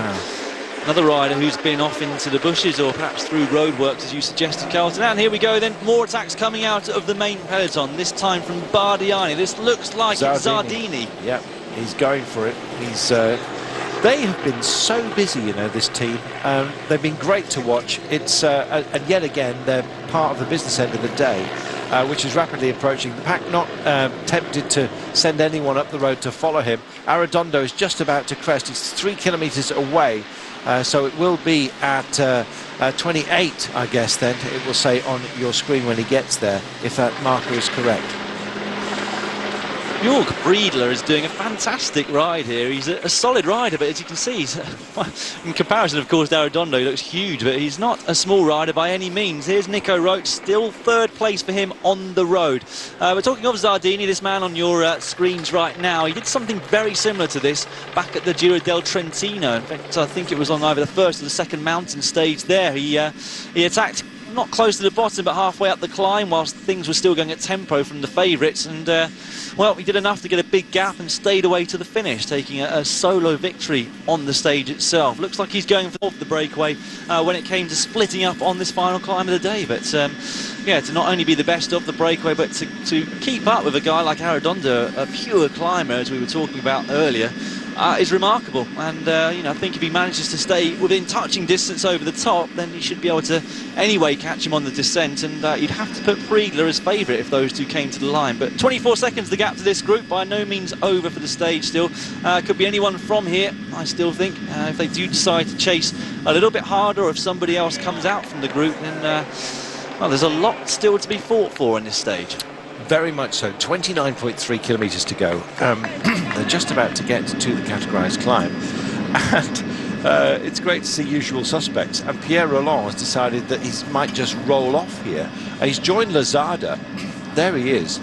another rider who's been off into the bushes or perhaps through roadworks, as you suggested, Carlton. And here we go then, more attacks coming out of the main peloton, this time from Bardiani. This looks like it's Zardini. Yep, he's going for it. He's... They have been so busy, you know, this team. They've been great to watch. It's and yet again, they're part of the business end of the day, which is rapidly approaching. The pack not tempted to send anyone up the road to follow him. Arredondo is just about to crest. It's 3 kilometres away, so it will be at 28, I guess, then. It will say on your screen when he gets there, if that marker is correct. Jörg Friedler is doing a fantastic ride here. He's a solid rider, but as you can see, he's, in comparison, of course, to Arredondo, he looks huge, but he's not a small rider by any means. Here's Nico Roche, still 3rd place for him on the road. We're talking of Zardini, this man on your screens right now. He did something very similar to this back at the Giro del Trentino. In fact, I think it was on either the first or the second mountain stage there. He attacked not close to the bottom, but halfway up the climb, whilst things were still going at tempo from the favourites. And well, he did enough to get a big gap and stayed away to the finish, taking a solo victory on the stage itself. Looks like he's going for the breakaway when it came to splitting up on this final climb of the day. But yeah, to not only be the best of the breakaway, but to keep up with a guy like Arredondo, a pure climber, as we were talking about earlier, is remarkable. And you know, I think if he manages to stay within touching distance over the top, then he should be able to anyway catch him on the descent. And you'd have to put Friedler as favourite if those two came to the line. But 24 seconds the gap to this group, by no means over for the stage still. Could be anyone from here, I still think. If they do decide to chase a little bit harder, or if somebody else comes out from the group, then well, there's a lot still to be fought for in this stage. Very much so. 29.3 kilometres to go. They're just about to get to the categorised climb, and it's great to see usual suspects. And Pierre Roland has decided that he might just roll off here, and he's joined Lazada. There he is.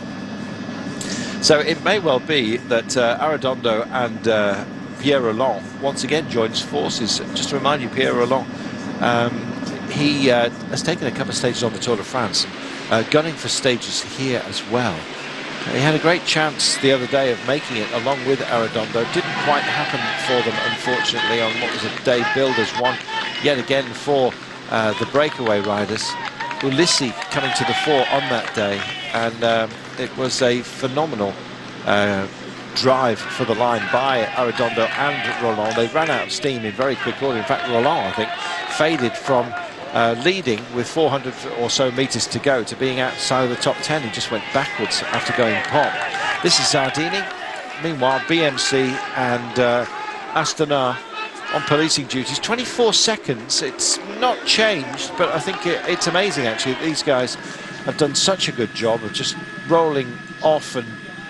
So it may well be that Arredondo and Pierre Roland once again joins forces. Just to remind you, Pierre Roland, he has taken a couple of stages on the Tour de France, gunning for stages here as well. He had a great chance the other day of making it along with Arredondo. Didn't quite happen for them, unfortunately, on what was a day billed as one yet again for the breakaway riders. Ulissi coming to the fore on that day, and it was a phenomenal drive for the line by Arredondo and Roland. They ran out of steam in very quick order. In fact, Roland, I think, faded from leading with 400 or so meters to go to being outside of the top 10. He just went backwards after going pop. This is Zardini. Meanwhile, BMC and Astana on policing duties. 24 seconds. It's not changed, but I think it's amazing, actually. These guys have done such a good job of just rolling off and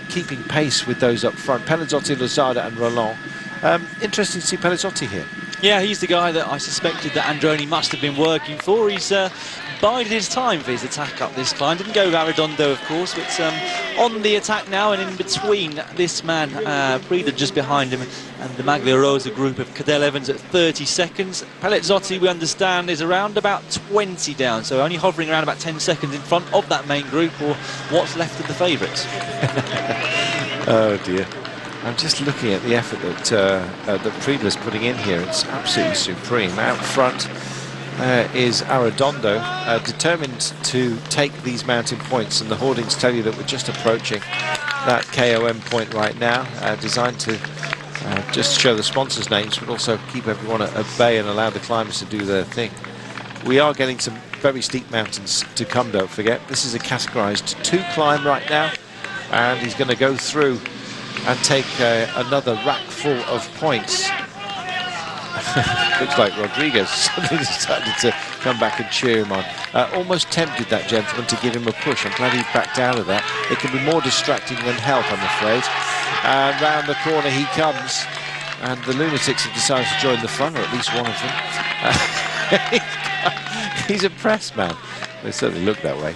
keeping pace with those up front. Pelizzotti, Lozada and Roland. Interesting to see Pelizzotti here. Yeah, he's the guy that I suspected that Androni must have been working for. He's bided his time for his attack up this climb. Didn't go with Arredondo, of course, but on the attack now, and in between this man, Prida just behind him, and the Maglia Rosa group of Cadel Evans at 30 seconds. Pelizzotti, we understand, is around about 20 down, so only hovering around about 10 seconds in front of that main group, or what's left of the favourites. Oh dear. I'm just looking at the effort that Priedler's putting in here. It's absolutely supreme. Out front is Arredondo, determined to take these mountain points, and the hoardings tell you that we're just approaching that KOM point right now, designed to just show the sponsors' names, but also keep everyone at bay and allow the climbers to do their thing. We are getting some very steep mountains to come, don't forget. This is a categorized 2 climb right now, and he's going to go through and take another rack full of points. Looks like Rodriguez suddenly decided to come back and cheer him on. Almost tempted that gentleman to give him a push. I'm glad he backed out of that. It can be more distracting than help, I'm afraid. And round the corner he comes, and the lunatics have decided to join the front, or at least one of them. He's a press man. They certainly look that way.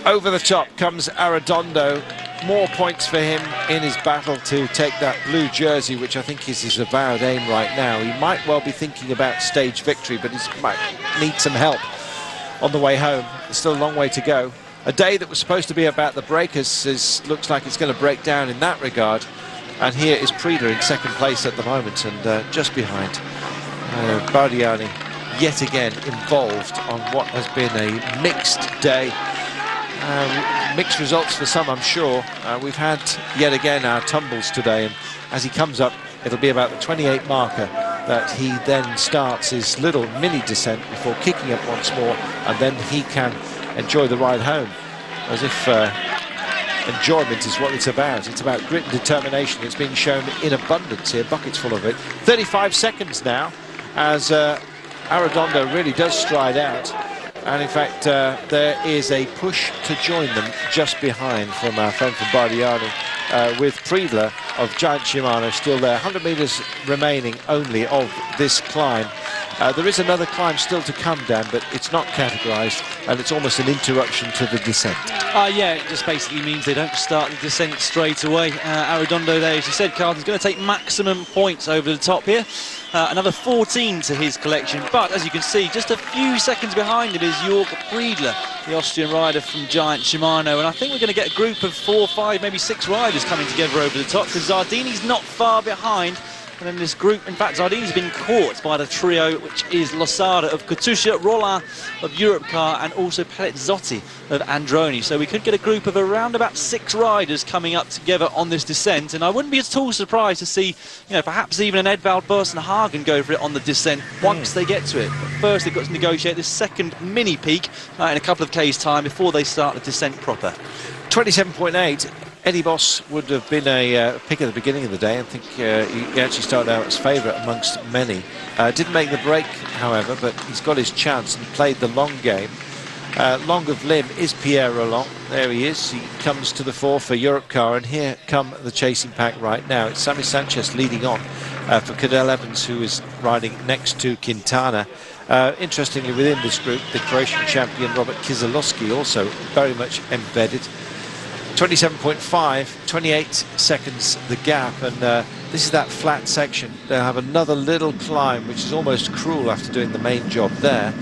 Over the top comes Arredondo. More points for him in his battle to take that blue jersey, which I think is his avowed aim right now. He might well be thinking about stage victory, but he might need some help on the way home. There's still a long way to go. A day that was supposed to be about the breakers looks like it's going to break down in that regard. And here is Prida in second place at the moment, and just behind Bardiani, yet again involved on what has been a mixed day. Mixed results for some, I'm sure. We've had yet again our tumbles today, and as he comes up, it'll be about the 28 marker that he then starts his little mini descent before kicking up once more, and then he can enjoy the ride home, as if enjoyment is what it's about. It's about grit and determination. It's being shown in abundance here, buckets full of it. 35 seconds now, as Arredondo really does stride out. And in fact, there is a push to join them just behind from our friend from Bardiani, with Priedler of Giant Shimano still there. 100 metres remaining only of this climb. There is another climb still to come, Dan, but it's not categorised, and it's almost an interruption to the descent. Yeah, it just basically means they don't start the descent straight away. Arredondo there, as you said, Carlton's going to take maximum points over the top here. Another 14 to his collection, but as you can see, just a few seconds behind him is Jörg Priedler, the Austrian rider from Giant Shimano, and I think we're going to get a group of 4, 5, maybe 6 riders coming together over the top, because Zardini's not far behind. And then this group, in fact, Zardini's been caught by the trio, which is Losada of Katusha, Roland of Europcar, and also Pelizzotti of Androni. So we could get a group of around about 6 riders coming up together on this descent. And I wouldn't be at all surprised to see, perhaps even an Edvald Boasson-Hagen go for it on the descent once they get to it. But first, they've got to negotiate this second mini peak in a couple of K's time before they start the descent proper. 27.8. Eddie Boss would have been a pick at the beginning of the day. I think he actually started out as favourite amongst many. Didn't make the break, however, but he's got his chance and played the long game. Long of limb is Pierre Roland. There he is. He comes to the fore for Europcar, and here come the chasing pack right now. It's Sammy Sanchez leading on for Cadel Evans, who is riding next to Quintana. Interestingly, within this group, the Croatian champion Robert Kieselowski also very much embedded. 27.5, 28 seconds the gap, and this is that flat section. They'll have another little climb, which is almost cruel after doing the main job there.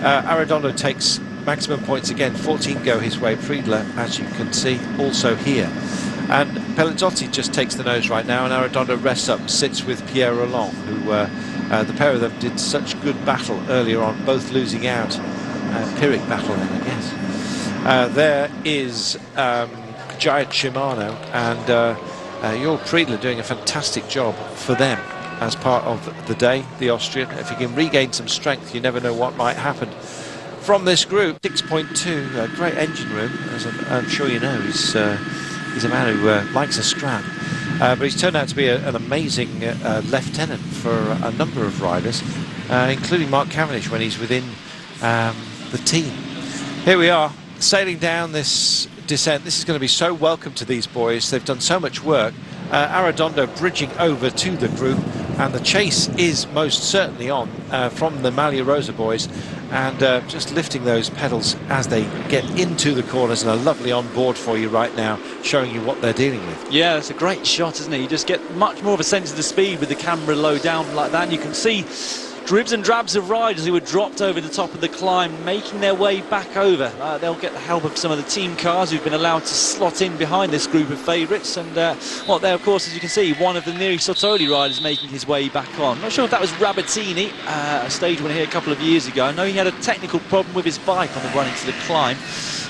Arredondo takes maximum points again, 14 go his way. Friedler, as you can see, also here. And Pelizzotti just takes the nose right now, and Arredondo rests up, sits with Pierre Roland, who the pair of them did such good battle earlier on, both losing out. Pyrrhic battle then, I guess. There is Giant Shimano, and your Friedler doing a fantastic job for them as part of the day, the Austrian. If he can regain some strength, you never know what might happen. From this group, 6.2, great engine room, as I'm sure you know. He's a man who likes a scrap, but he's turned out to be an amazing lieutenant for a number of riders, including Mark Cavendish when he's within the team. Here we are, sailing down this descent. This is going to be so welcome to these boys. They've done so much work. Arredondo bridging over to the group, and the chase is most certainly on from the Maglia Rosa boys, and just lifting those pedals as they get into the corners, and a lovely on board for you right now, showing you what they're dealing with. Yeah, it's a great shot, isn't it? You just get much more of a sense of the speed with the camera low down like that, and you can see dribs and drabs of riders who were dropped over the top of the climb, making their way back over. They'll get the help of some of the team cars who've been allowed to slot in behind this group of favourites. And well, there, of course, as you can see, one of the Neri Sartori riders making his way back on. Not sure if that was Rabattini, a stage winner here a couple of years ago. I know he had a technical problem with his bike on the run into the climb.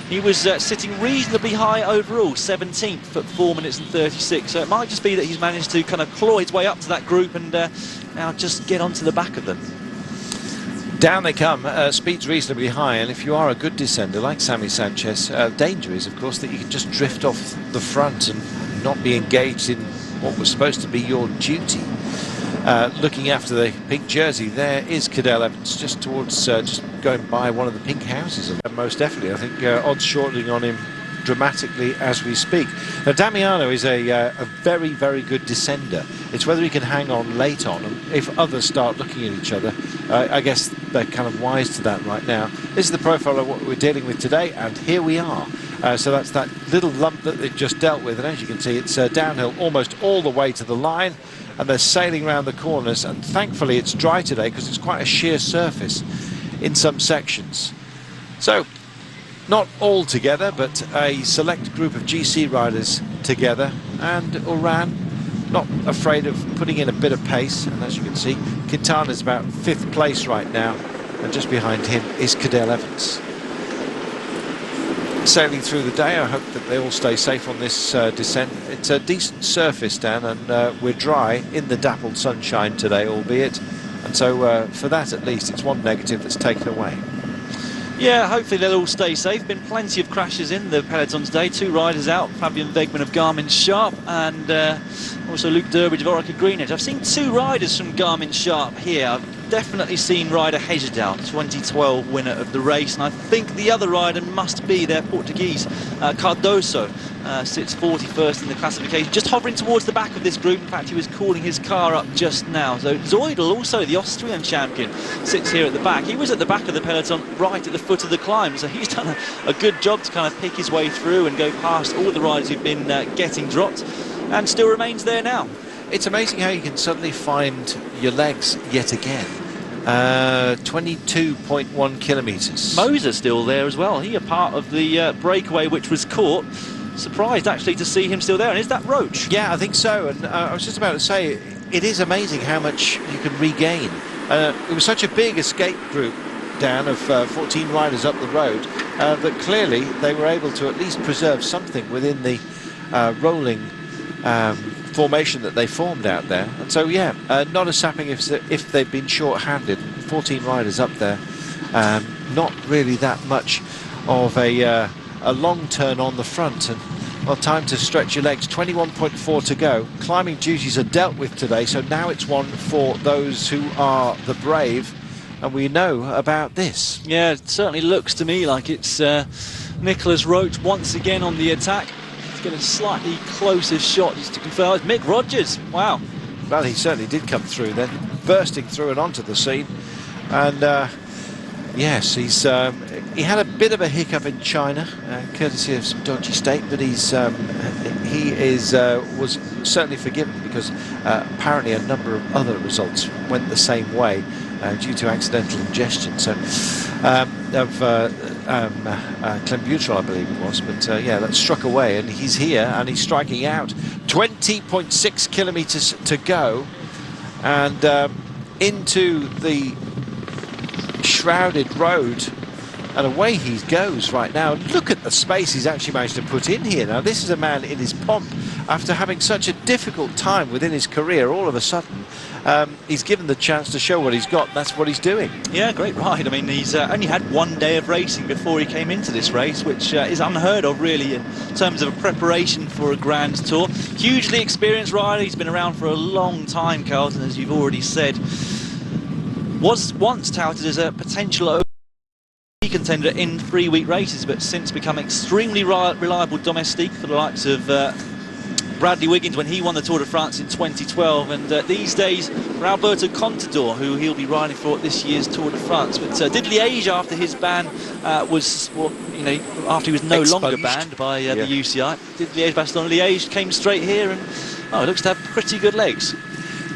He was sitting reasonably high overall, 17th at 4 minutes and 36. So it might just be that he's managed to kind of claw his way up to that group and now just get onto the back of them. Down they come, speed's reasonably high, and if you are a good descender like Sammy Sanchez, danger is, of course, that you can just drift off the front and not be engaged in what was supposed to be your duty. Looking after the pink jersey, there is Cadell Evans, just towards, just going by one of the pink houses. And most definitely, I think odds shortening on him dramatically as we speak. Now, Damiano is a very, very good descender. It's whether he can hang on late on, and if others start looking at each other, I guess they're kind of wise to that right now. This is the profile of what we're dealing with today, and here we are. So that's that little lump that they've just dealt with, and as you can see, it's downhill almost all the way to the line, and they're sailing around the corners, and thankfully it's dry today because it's quite a sheer surface in some sections. So, not all together, but a select group of GC riders together, and Uran not afraid of putting in a bit of pace, and as you can see, Quintana's about 5th place right now, and just behind him is Cadell Evans. Sailing through the day, I hope that they all stay safe on this descent. It's a decent surface, Dan, and we're dry in the dappled sunshine today, albeit, and so for that at least, it's one negative that's taken away. Yeah, hopefully they'll all stay safe. Been plenty of crashes in the peloton today. 2 riders out, Fabian Wegman of Garmin Sharp and also Luke Durbridge of Orica Greenedge. I've seen 2 riders from Garmin Sharp here. I've definitely seen rider Hejerdal, 2012 winner of the race, and I think the other rider must be their Portuguese, Cardoso. Sits 41st in the classification, just hovering towards the back of this group. In fact, he was calling his car up just now. So Zoidl, also the Austrian champion, sits here at the back. He was at the back of the peloton, right at the foot of the climb, so he's done a good job to kind of pick his way through and go past all the riders who've been getting dropped, and still remains there now. It's amazing how you can suddenly find your legs yet again. 22.1 kilometres. Moser still there as well. He a part of the breakaway which was caught. Surprised actually to see him still there. And is that Roach? Yeah, I think so. And I was just about to say, it is amazing how much you can regain. It was such a big escape group, Dan, of 14 riders up the road, that clearly they were able to at least preserve something within the rolling formation that they formed out there. And so, yeah, not a sapping if they've been short-handed. 14 riders up there, not really that much of a long turn on the front, and well, time to stretch your legs. 21.4 to go. Climbing duties are dealt with today, so now it's one for those who are the brave, and we know about this. Yeah, it certainly looks to me like it's Nicholas Roach once again on the attack. Let's get a slightly closer shot just to confirm. It's Mick Rogers. Wow. Well, he certainly did come through then, bursting through and onto the scene, and yes, he's he had a bit of a hiccup in China, courtesy of some dodgy state, but he was certainly forgiven because apparently a number of other results went the same way due to accidental ingestion. So of clenbuterol, I believe it was, but yeah, that struck away, and he's here and he's striking out. 20.6 kilometers to go, and into the shrouded road, and away he goes right now. Look at the space he's actually managed to put in here. Now this is a man in his pomp, after having such a difficult time within his career. All of a sudden he's given the chance to show what he's got. That's what he's doing. Yeah, great ride. I mean, he's only had one day of racing before he came into this race, which is unheard of really in terms of a preparation for a Grand Tour. Hugely experienced rider. He's been around for a long time, Carlton, as you've already said. Was once touted as a potential contender in 3-week races, but since become extremely reliable domestique for the likes of Bradley Wiggins when he won the Tour de France in 2012, and these days for Alberto Contador, who he'll be riding for at this year's Tour de France. But did Liège, after his ban was, well, you know, after he was no longer banned by the UCI, did Liège came straight here, and it looks to have pretty good legs.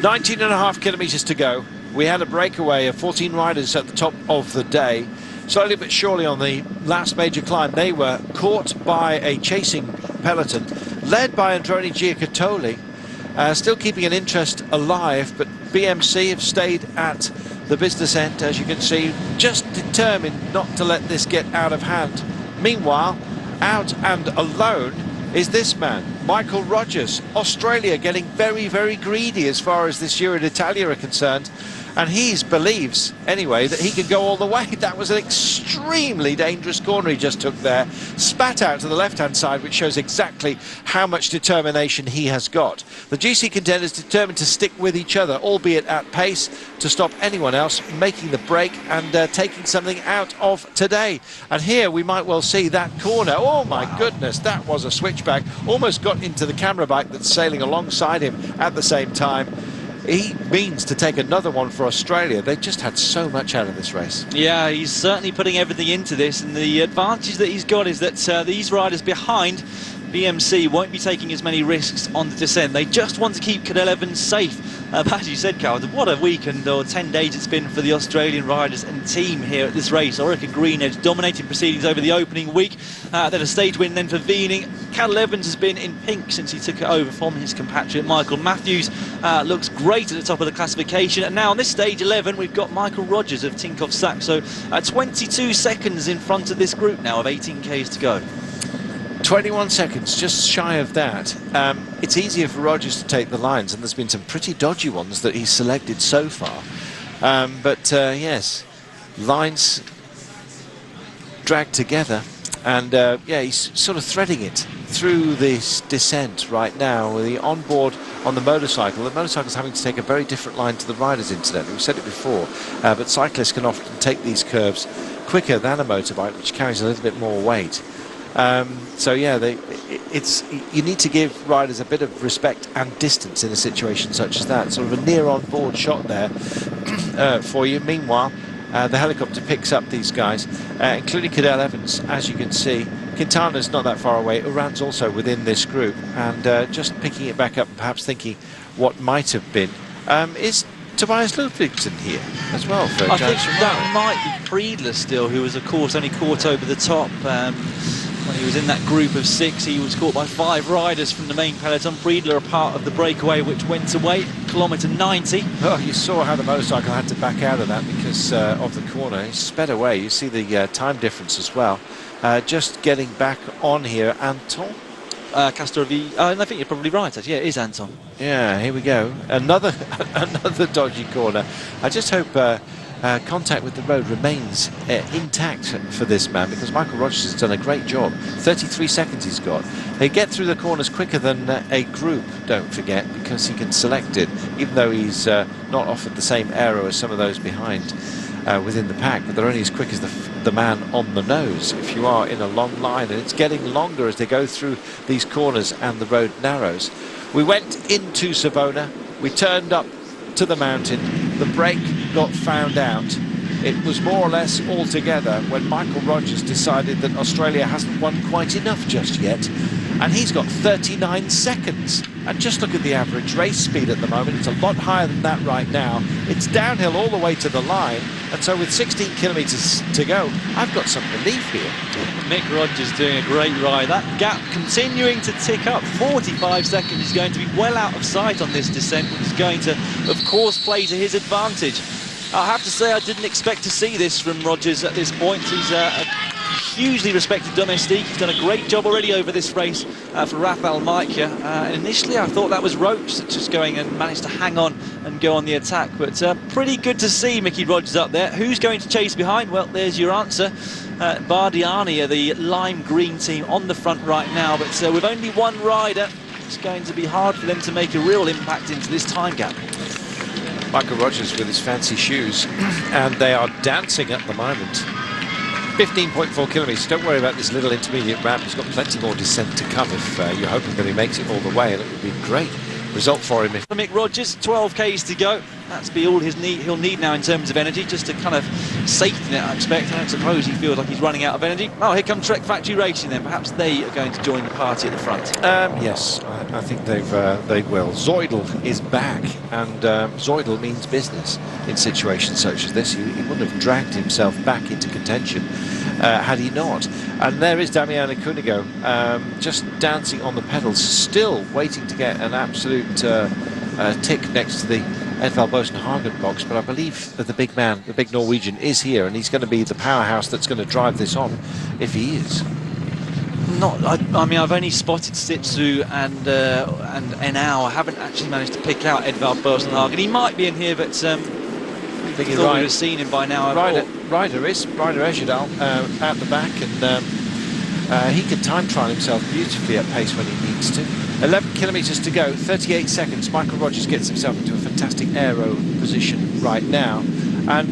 19.5 kilometres to go. We had a breakaway of 14 riders at the top of the day. Slowly but surely on the last major climb, they were caught by a chasing peloton led by Androni Giocattoli, still keeping an interest alive, but BMC have stayed at the business end, as you can see, just determined not to let this get out of hand. Meanwhile, out and alone is this man, Michael Rogers. Australia getting very, very greedy as far as this Giro d'Italia are concerned, and he believes anyway that he can go all the way. That was an extremely dangerous corner he just took there, spat out to the left hand side, which shows exactly how much determination he has got. The GC contenders determined to stick with each other, albeit at pace, to stop anyone else making the break and taking something out of today. And here we might well see that corner. Oh my goodness, that was a switchback, almost got into the camera bike that's sailing alongside him at the same time. He means to take another one for Australia. They've just had so much out of this race. Yeah, he's certainly putting everything into this, and the advantage that he's got is that these riders behind BMC won't be taking as many risks on the descent. They just want to keep Cadel Evans safe. As you said, Carl, what a weekend or 10 days it's been for the Australian riders and team here at this race. Orica Greenedge dominating proceedings over the opening week. Then a stage win then for Wiening. Cadel Evans has been in pink since he took it over from his compatriot Michael Matthews. Looks great at the top of the classification. And now on this stage 11, we've got Michael Rogers of Tinkoff Saxo, 22 seconds in front of this group now of 18Ks to go. 21 seconds, just shy of that. It's easier for Rogers to take the lines, and there's been some pretty dodgy ones that he's selected so far. But yes, lines dragged together, and yeah, he's sort of threading it through this descent right now with the onboard on the motorcycle. The motorcycle's having to take a very different line to the riders, incidentally. We've said it before, but cyclists can often take these curves quicker than a motorbike, which carries a little bit more weight. So yeah, you need to give riders a bit of respect and distance in a situation such as that. Sort of a near on-board shot there for you. Meanwhile, the helicopter picks up these guys, including Cadel Evans, as you can see. Quintana's not that far away. Uran's also within this group, and just picking it back up and perhaps thinking what might have been. Is Tobias Ludvigsen here as well? For I think that might be Friedler still, who was of course only caught over the top. When he was in that group of 6, he was caught by 5 riders from the main peloton. Friedler a part of the breakaway which went away, kilometre 90. Oh, you saw how the motorcycle had to back out of that because of the corner. He sped away. You see the time difference as well. Just getting back on here, Anton. Castrovi, I think you're probably right. Yeah, it is Anton. Yeah, here we go. Another dodgy corner. I just hope contact with the road remains intact for this man, because Michael Rogers has done a great job. 33 seconds he's got. They get through the corners quicker than a group, don't forget, because he can select it, even though he's not offered the same aero as some of those behind within the pack, but they're only as quick as the man on the nose if you are in a long line, and it's getting longer as they go through these corners and the road narrows. We went into Savona, we turned up to the mountain, the brake got found out, It was more or less all together when Michael Rogers decided that Australia hasn't won quite enough just yet. And he's got 39 seconds. And just look at the average race speed at the moment. It's a lot higher than that right now. It's downhill all the way to the line. And so with 16 kilometres to go, I've got some belief here. Mick Rogers doing a great ride. That gap continuing to tick up. 45 seconds is going to be well out of sight on this descent, which is going to, of course, play to his advantage. I have to say I didn't expect to see this from Rogers at this point. He's a hugely respected domestique. He's done a great job already over this race for Rafael Majka. Initially I thought that was Roach just going and managed to hang on and go on the attack, but pretty good to see Mickey Rogers up there. Who's going to chase behind? Well, there's your answer. Bardiani, the lime green team, on the front right now, but with only one rider, it's going to be hard for them to make a real impact into this time gap. Michael Rogers with his fancy shoes, and they are dancing at the moment. 15.4 kilometres. Don't worry about this little intermediate ramp. He's got plenty more descent to come if you're hoping that he makes it all the way, and it would be a great result for him. For Mick Rogers, 12 Ks to go. That's be all he'll need now in terms of energy, just to kind of safety net, I expect. I don't suppose he feels like he's running out of energy. Oh, here comes Trek Factory Racing then. Perhaps they are going to join the party at the front. Yes, I think they will. Zoidel is back, and Zoidel means business in situations such as this. He wouldn't have dragged himself back into contention had he not. And there is Damiano Cunego, just dancing on the pedals, still waiting to get an absolute tick next to the Edvald Boasson-Hagen box, but I believe that the big man, the big Norwegian, is here, and he's going to be the powerhouse that's going to drive this on, if he is. I mean, I've only spotted Sitsu and Enau. I haven't actually managed to pick out Edvald Boasson-Hagen. He might be in here, but I thought we would have seen him by now. Ryder Ejerdal at the back, and he can time trial himself beautifully at pace when he needs to. 11 kilometres to go, 38 seconds. Michael Rogers gets himself into a fantastic aero position right now, and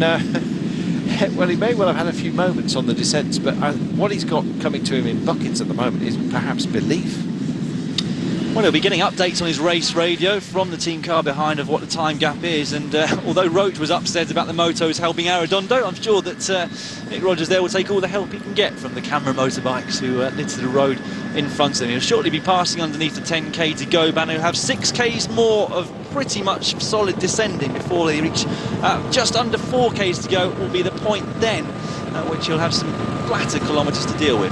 well, he may well have had a few moments on the descents, but what he's got coming to him in buckets at the moment is perhaps belief. Well, he'll be getting updates on his race radio from the team car behind of what the time gap is, and although Roach was upset about the motos helping Arredondo, I'm sure that Mick Rogers there will take all the help he can get from the camera motorbikes who litter the road in front of him. He'll shortly be passing underneath the 10k to go ban. He'll have 6k's more of pretty much solid descending before they reach just under 4k's to go. Will be the point then at which he'll have some flatter kilometres to deal with.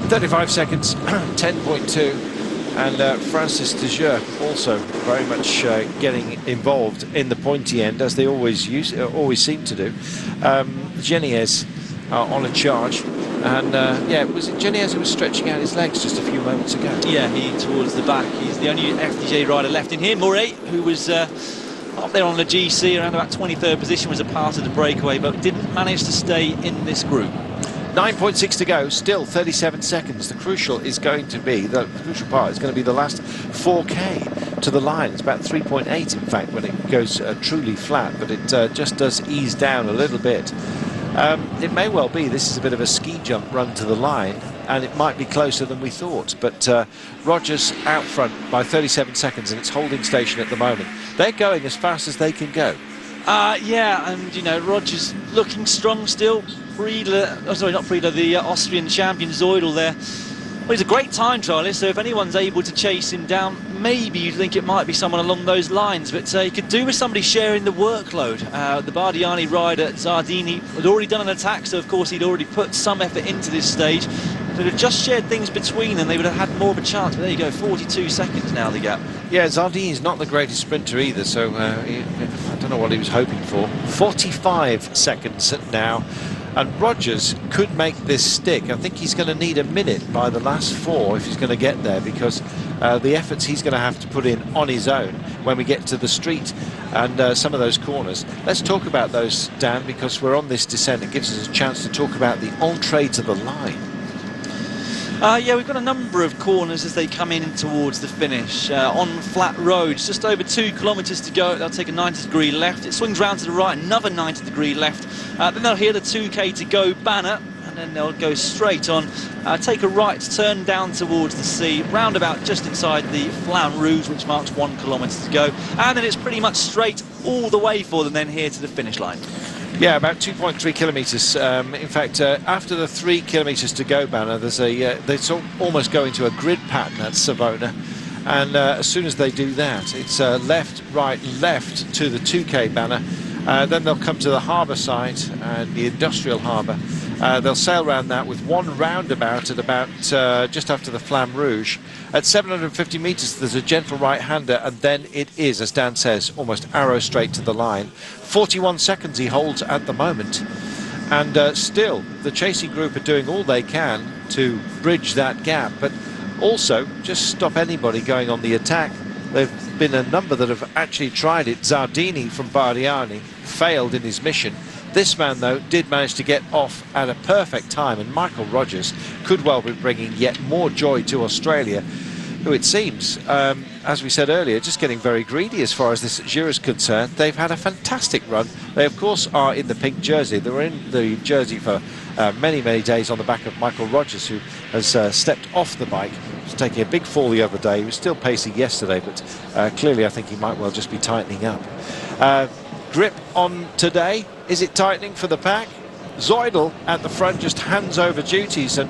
35 seconds, 10.2. And Francis de Jure also very much getting involved in the pointy end, as they always seem to do. Geniez on a charge, and yeah, was it Geniez who was stretching out his legs just a few moments ago? Yeah, he towards the back. He's the only FDJ rider left in here. Murray, who was up there on the GC around about 23rd position, was a part of the breakaway, but didn't manage to stay in this group. 9.6 to go, still 37 seconds. The crucial part is going to be the last 4k to the line. It's about 3.8 in fact when it goes truly flat, but it just does ease down a little bit. It may well be this is a bit of a ski jump run to the line, and it might be closer than we thought, but Rogers out front by 37 seconds, and it's holding station at the moment. They're going as fast as they can go. Yeah, and you know, Rogers looking strong still. The Austrian champion Zoidel there. Well, he's a great time trialist, so if anyone's able to chase him down, maybe you'd think it might be someone along those lines, but he could do with somebody sharing the workload. The Bardiani rider, Zardini, had already done an attack, so of course he'd already put some effort into this stage. If they'd have just shared things between them, they would have had more of a chance, but there you go, 42 seconds now the gap. Yeah, Zardini's not the greatest sprinter either, so I don't know what he was hoping for. 45 seconds now. And Rogers could make this stick. I think he's going to need a minute by the last 4 if he's going to get there, because the efforts he's going to have to put in on his own when we get to the street and some of those corners. Let's talk about those, Dan, because we're on this descent. It gives us a chance to talk about the entree to the line. Yeah, we've got a number of corners as they come in towards the finish. On flat roads, just over 2 kilometres to go. They'll take a 90-degree left. It swings round to the right, another 90-degree left. Then they'll hear the 2k to go banner, and then they'll go straight on, take a right turn down towards the sea, roundabout just inside the Flamme Rouge, which marks 1 kilometre to go. And then it's pretty much straight all the way for them then here to the finish line. Yeah, about 2.3 kilometres. In fact, after the 3 kilometres to go banner, there's they almost go into a grid pattern at Savona. And as soon as they do that, it's left, right, left to the 2K banner. Then they'll come to the harbour site and the industrial harbour. They'll sail around that with one roundabout at about just after the Flamme Rouge. At 750 metres, there's a gentle right-hander, and then it is, as Dan says, almost arrow straight to the line. 41 seconds he holds at the moment. And still, the chasing group are doing all they can to bridge that gap, but also just stop anybody going on the attack. There have been a number that have actually tried it. Zardini from Bardiani failed in his mission. This man, though, did manage to get off at a perfect time, and Michael Rogers could well be bringing yet more joy to Australia, who it seems, as we said earlier, just getting very greedy as far as this Giro is concerned. They've had a fantastic run. They, of course, are in the pink jersey. They were in the jersey for many, many days on the back of Michael Rogers, who has stepped off the bike. He was taking a big fall the other day. He was still pacing yesterday, but clearly I think he might well just be tightening up. Grip on today. Is it tightening for the pack? Zoidel at the front just hands over duties, and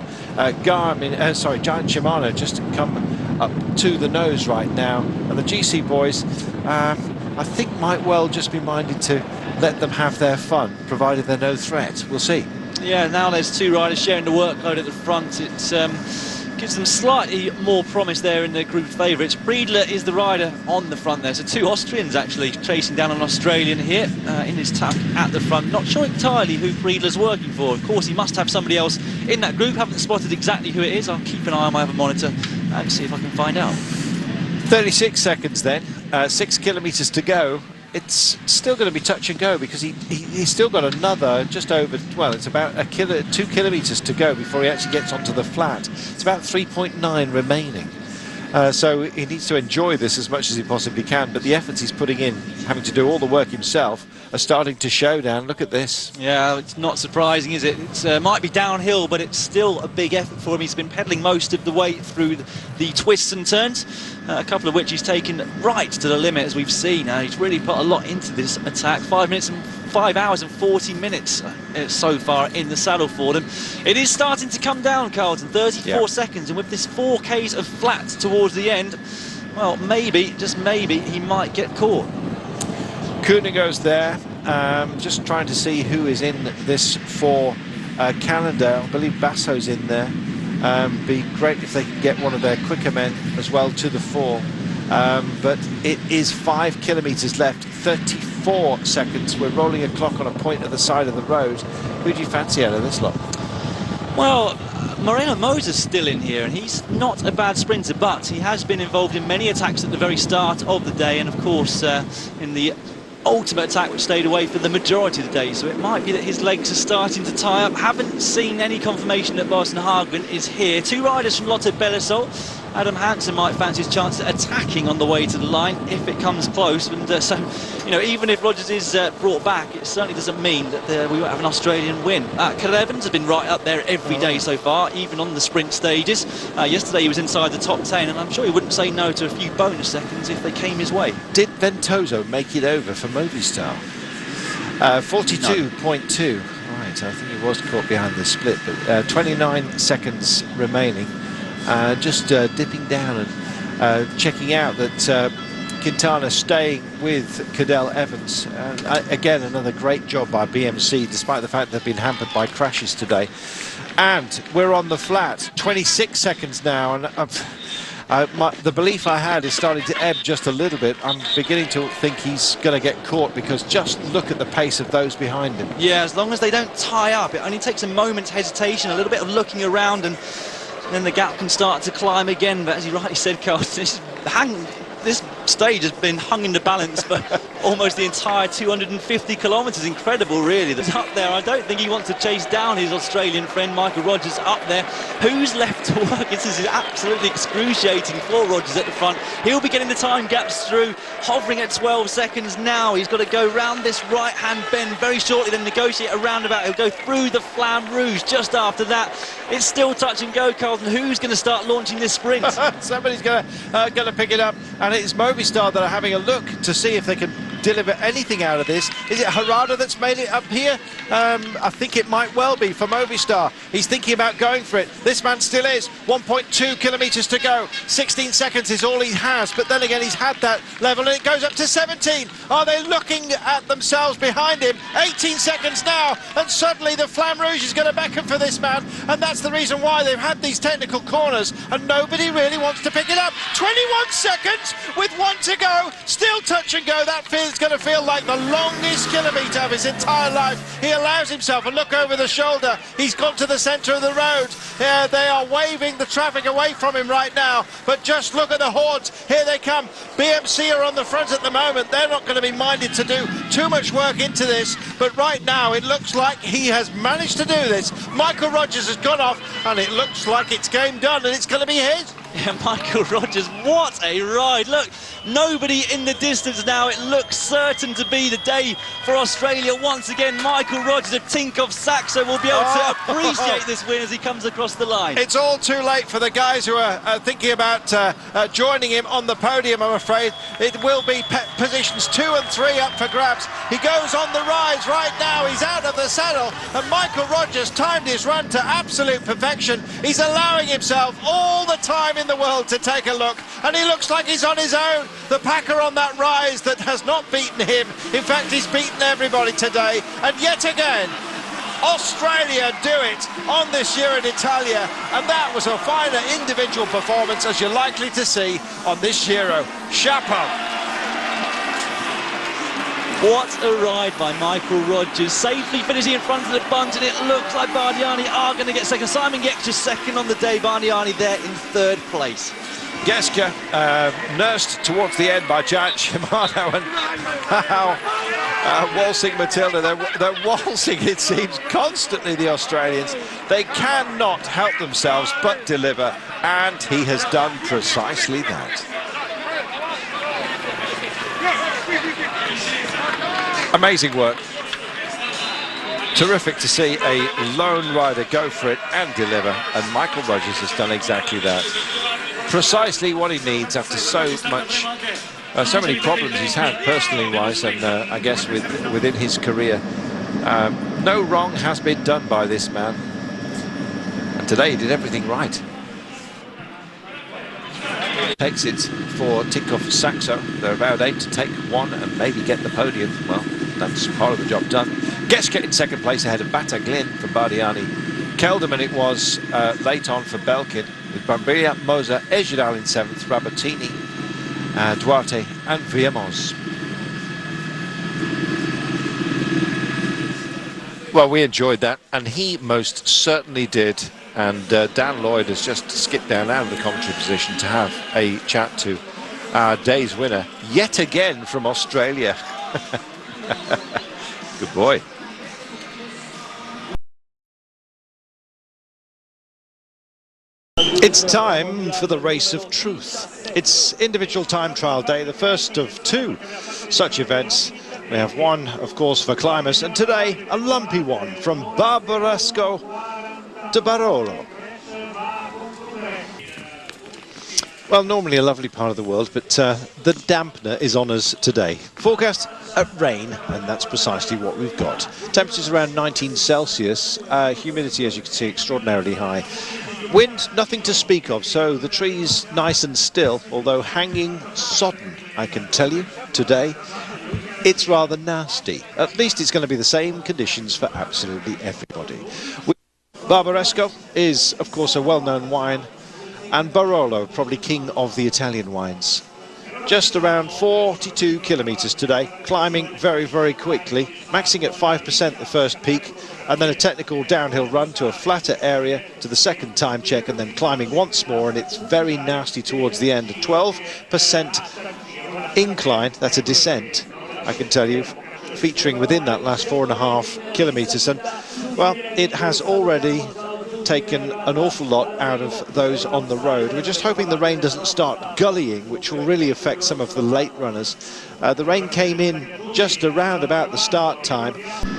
Giant Shimano just come up to the nose right now. And the GC boys, I think, might well just be minded to let them have their fun, provided they're no threat. We'll see. Yeah, now there's two riders sharing the workload at the front. It gives them slightly more promise there in the group favourites. Friedler is the rider on the front there, so two Austrians actually chasing down an Australian here in his tack at the front. Not sure entirely who Friedler's working for. Of course, he must have somebody else in that group. Haven't spotted exactly who it is. I'll keep an eye on my other monitor and see if I can find out. 36 seconds then, 6 kilometres to go. It's still going to be touch and go, because he's still got another just over, well, it's about 2 kilometres to go before he actually gets onto the flat. It's about 3.9 remaining. So he needs to enjoy this as much as he possibly can, but the efforts he's putting in, having to do all the work himself, are starting to show down. Look at this. Yeah, it's not surprising, is it? It might be downhill, but it's still a big effort for him. He's been pedalling most of the way through the twists and turns, a couple of which he's taken right to the limit, as we've seen. He's really put a lot into this attack. 5 hours and 40 minutes so far in the saddle for them. It is starting to come down, Carlton. 34 seconds, and with this 4Ks of flat towards the end, well, maybe, just maybe, he might get caught. Koenigo's there, just trying to see who is in this for Canada. I believe Basso's in there. Be great if they could get one of their quicker men as well to the fore. But it is 5 kilometres left, 34 seconds. We're rolling a clock on a point at the side of the road. Who do you fancy out of this lot? Well, Moreno Moses still in here, and he's not a bad sprinter, but he has been involved in many attacks at the very start of the day, and of course in the ultimate attack, which stayed away for the majority of the day. So it might be that his legs are starting to tie up. Haven't seen any confirmation that Boston Hagen is here. Two riders from Lotto Belisol. Adam Hansen might fancy his chance at attacking on the way to the line if it comes close. And so, you know, even if Rogers is brought back, it certainly doesn't mean that we won't have an Australian win. Cadel Evans has been right up there every day so far, even on the sprint stages. Yesterday he was inside the top 10, and I'm sure he wouldn't say no to a few bonus seconds if they came his way. Did Ventoso make it over for Movistar? 42.2. Right, I think he was caught behind the split, but 29 seconds remaining. Just dipping down and checking out that Quintana staying with Cadel Evans. Again, another great job by BMC, despite the fact they've been hampered by crashes today. And we're on the flat, 26 seconds now, and the belief I had is starting to ebb just a little bit. I'm beginning to think he's going to get caught, because just look at the pace of those behind him. Yeah, as long as they don't tie up, it only takes a moment's hesitation, a little bit of looking around, and then the gap can start to climb again. But as you rightly said, Carl, this stage has been hung in the balance for almost the entire 250 kilometres. Incredible, really. That's up there. I don't think he wants to chase down his Australian friend Michael Rogers up there. Who's left to work? This is absolutely excruciating for Rogers at the front. He'll be getting the time gaps through, hovering at 12 seconds now. He's got to go round this right-hand bend very shortly, then negotiate a roundabout. He'll go through the Flamme Rouge just after that. It's still touch and go, Carlton. Who's going to start launching this sprint? Somebody's going to pick it up, and it's Movistar that are having a look to see if they can deliver anything out of this. Is it Harada that's made it up here? I think it might well be for Movistar. He's thinking about going for it. This man still is. 1.2 kilometres to go. 16 seconds is all he has, but then again he's had that level and it goes up to 17. Are they looking at themselves behind him? 18 seconds now, and suddenly the Flamme Rouge is going to beckon for this man, and that's the reason why they've had these technical corners and nobody really wants to pick it up. 21 seconds with 1 to go, still touch and go. That feels going to feel like the longest kilometre of his entire life. He allows himself a look over the shoulder. He's gone to the centre of the road. They are waving the traffic away from him right now, but just look at the hordes. Here they come. BMC are on the front at the moment. They're not going to be minded to do too much work into this, but right now it looks like he has managed to do this. Michael Rogers has gone off and it looks like it's game done and it's going to be his. Yeah, Michael Rogers, what a ride. Look, nobody in the distance now. It looks certain to be the day for Australia. Once again, Michael Rogers of Tinkoff Saxo will be able to appreciate this win as he comes across the line. It's all too late for the guys who are thinking about joining him on the podium, I'm afraid. It will be positions 2 and 3 up for grabs. He goes on the rise right now. He's out of the saddle, and Michael Rogers timed his run to absolute perfection. He's allowing himself all the time in the world to take a look, and he looks like he's on his own. The packer on that rise that has not beaten him. In fact, he's beaten everybody today, and yet again Australia do it on this Giro d'Italia, and that was a finer individual performance as you're likely to see on this Giro. Chapeau. What a ride by Michael Rogers, safely finishing in front of the bunch, and it looks like Bardiani are going to get second. Simon Getch is second on the day, Bardiani there in third place. Geska nursed towards the end by Giant Shimano, and waltzing Matilda. They're waltzing, it seems, constantly, the Australians. They cannot help themselves but deliver, and he has done precisely that. Amazing work. Terrific to see a lone rider go for it and deliver, and Michael Rogers has done exactly that. Precisely what he needs after so many problems he's had personally wise, and I guess within his career. No wrong has been done by this man, and today he did everything right. Takes it for Tinkoff Saxo. They're about 8 to take 1 and maybe get the podium. Well, that's part of the job done. Geska in second place ahead of Battaglin for Bardiani. Kelderman it was late on for Belkin, with Bambiria, Moser, Ejidal in 7th, Rabatini, Duarte and Viemos. Well, we enjoyed that, and he most certainly did. And Dan Lloyd has just skipped down out of the commentary position to have a chat to our day's winner, yet again from Australia. Good boy. It's time for the race of truth. It's individual time trial day, the first of 2 such events. We have one, of course, for climbers, and today a lumpy one from Barbaresco to Barolo. Well, normally a lovely part of the world, but the dampener is on us today. Forecast rain, and that's precisely what we've got. Temperatures around 19 Celsius, humidity, as you can see, extraordinarily high. Wind, nothing to speak of, so the trees nice and still, although hanging sodden, I can tell you, today. It's rather nasty. At least it's going to be the same conditions for absolutely everybody. Barbaresco is, of course, a well-known wine, and Barolo, probably king of the Italian wines. Just around 42 kilometres today, climbing very, very quickly, maxing at 5% the first peak, and then a technical downhill run to a flatter area to the second time check, and then climbing once more, and it's very nasty towards the end. A 12% incline, that's a descent, I can tell you, featuring within that last 4.5 kilometres, and well, it has already taken an awful lot out of those on the road. We're just hoping the rain doesn't start gullying, which will really affect some of the late runners. The rain came in just around about the start time.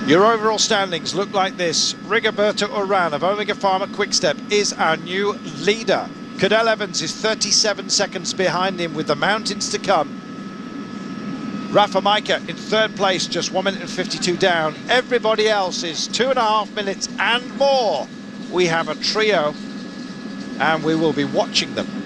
Your overall standings look like this. Rigoberto Urán of Omega Pharma Quickstep is our new leader. Cadel Evans is 37 seconds behind him with the mountains to come. Rafa Majka in third place, just 1 minute and 52 down. Everybody else is 2.5 minutes and more. We have a trio, and we will be watching them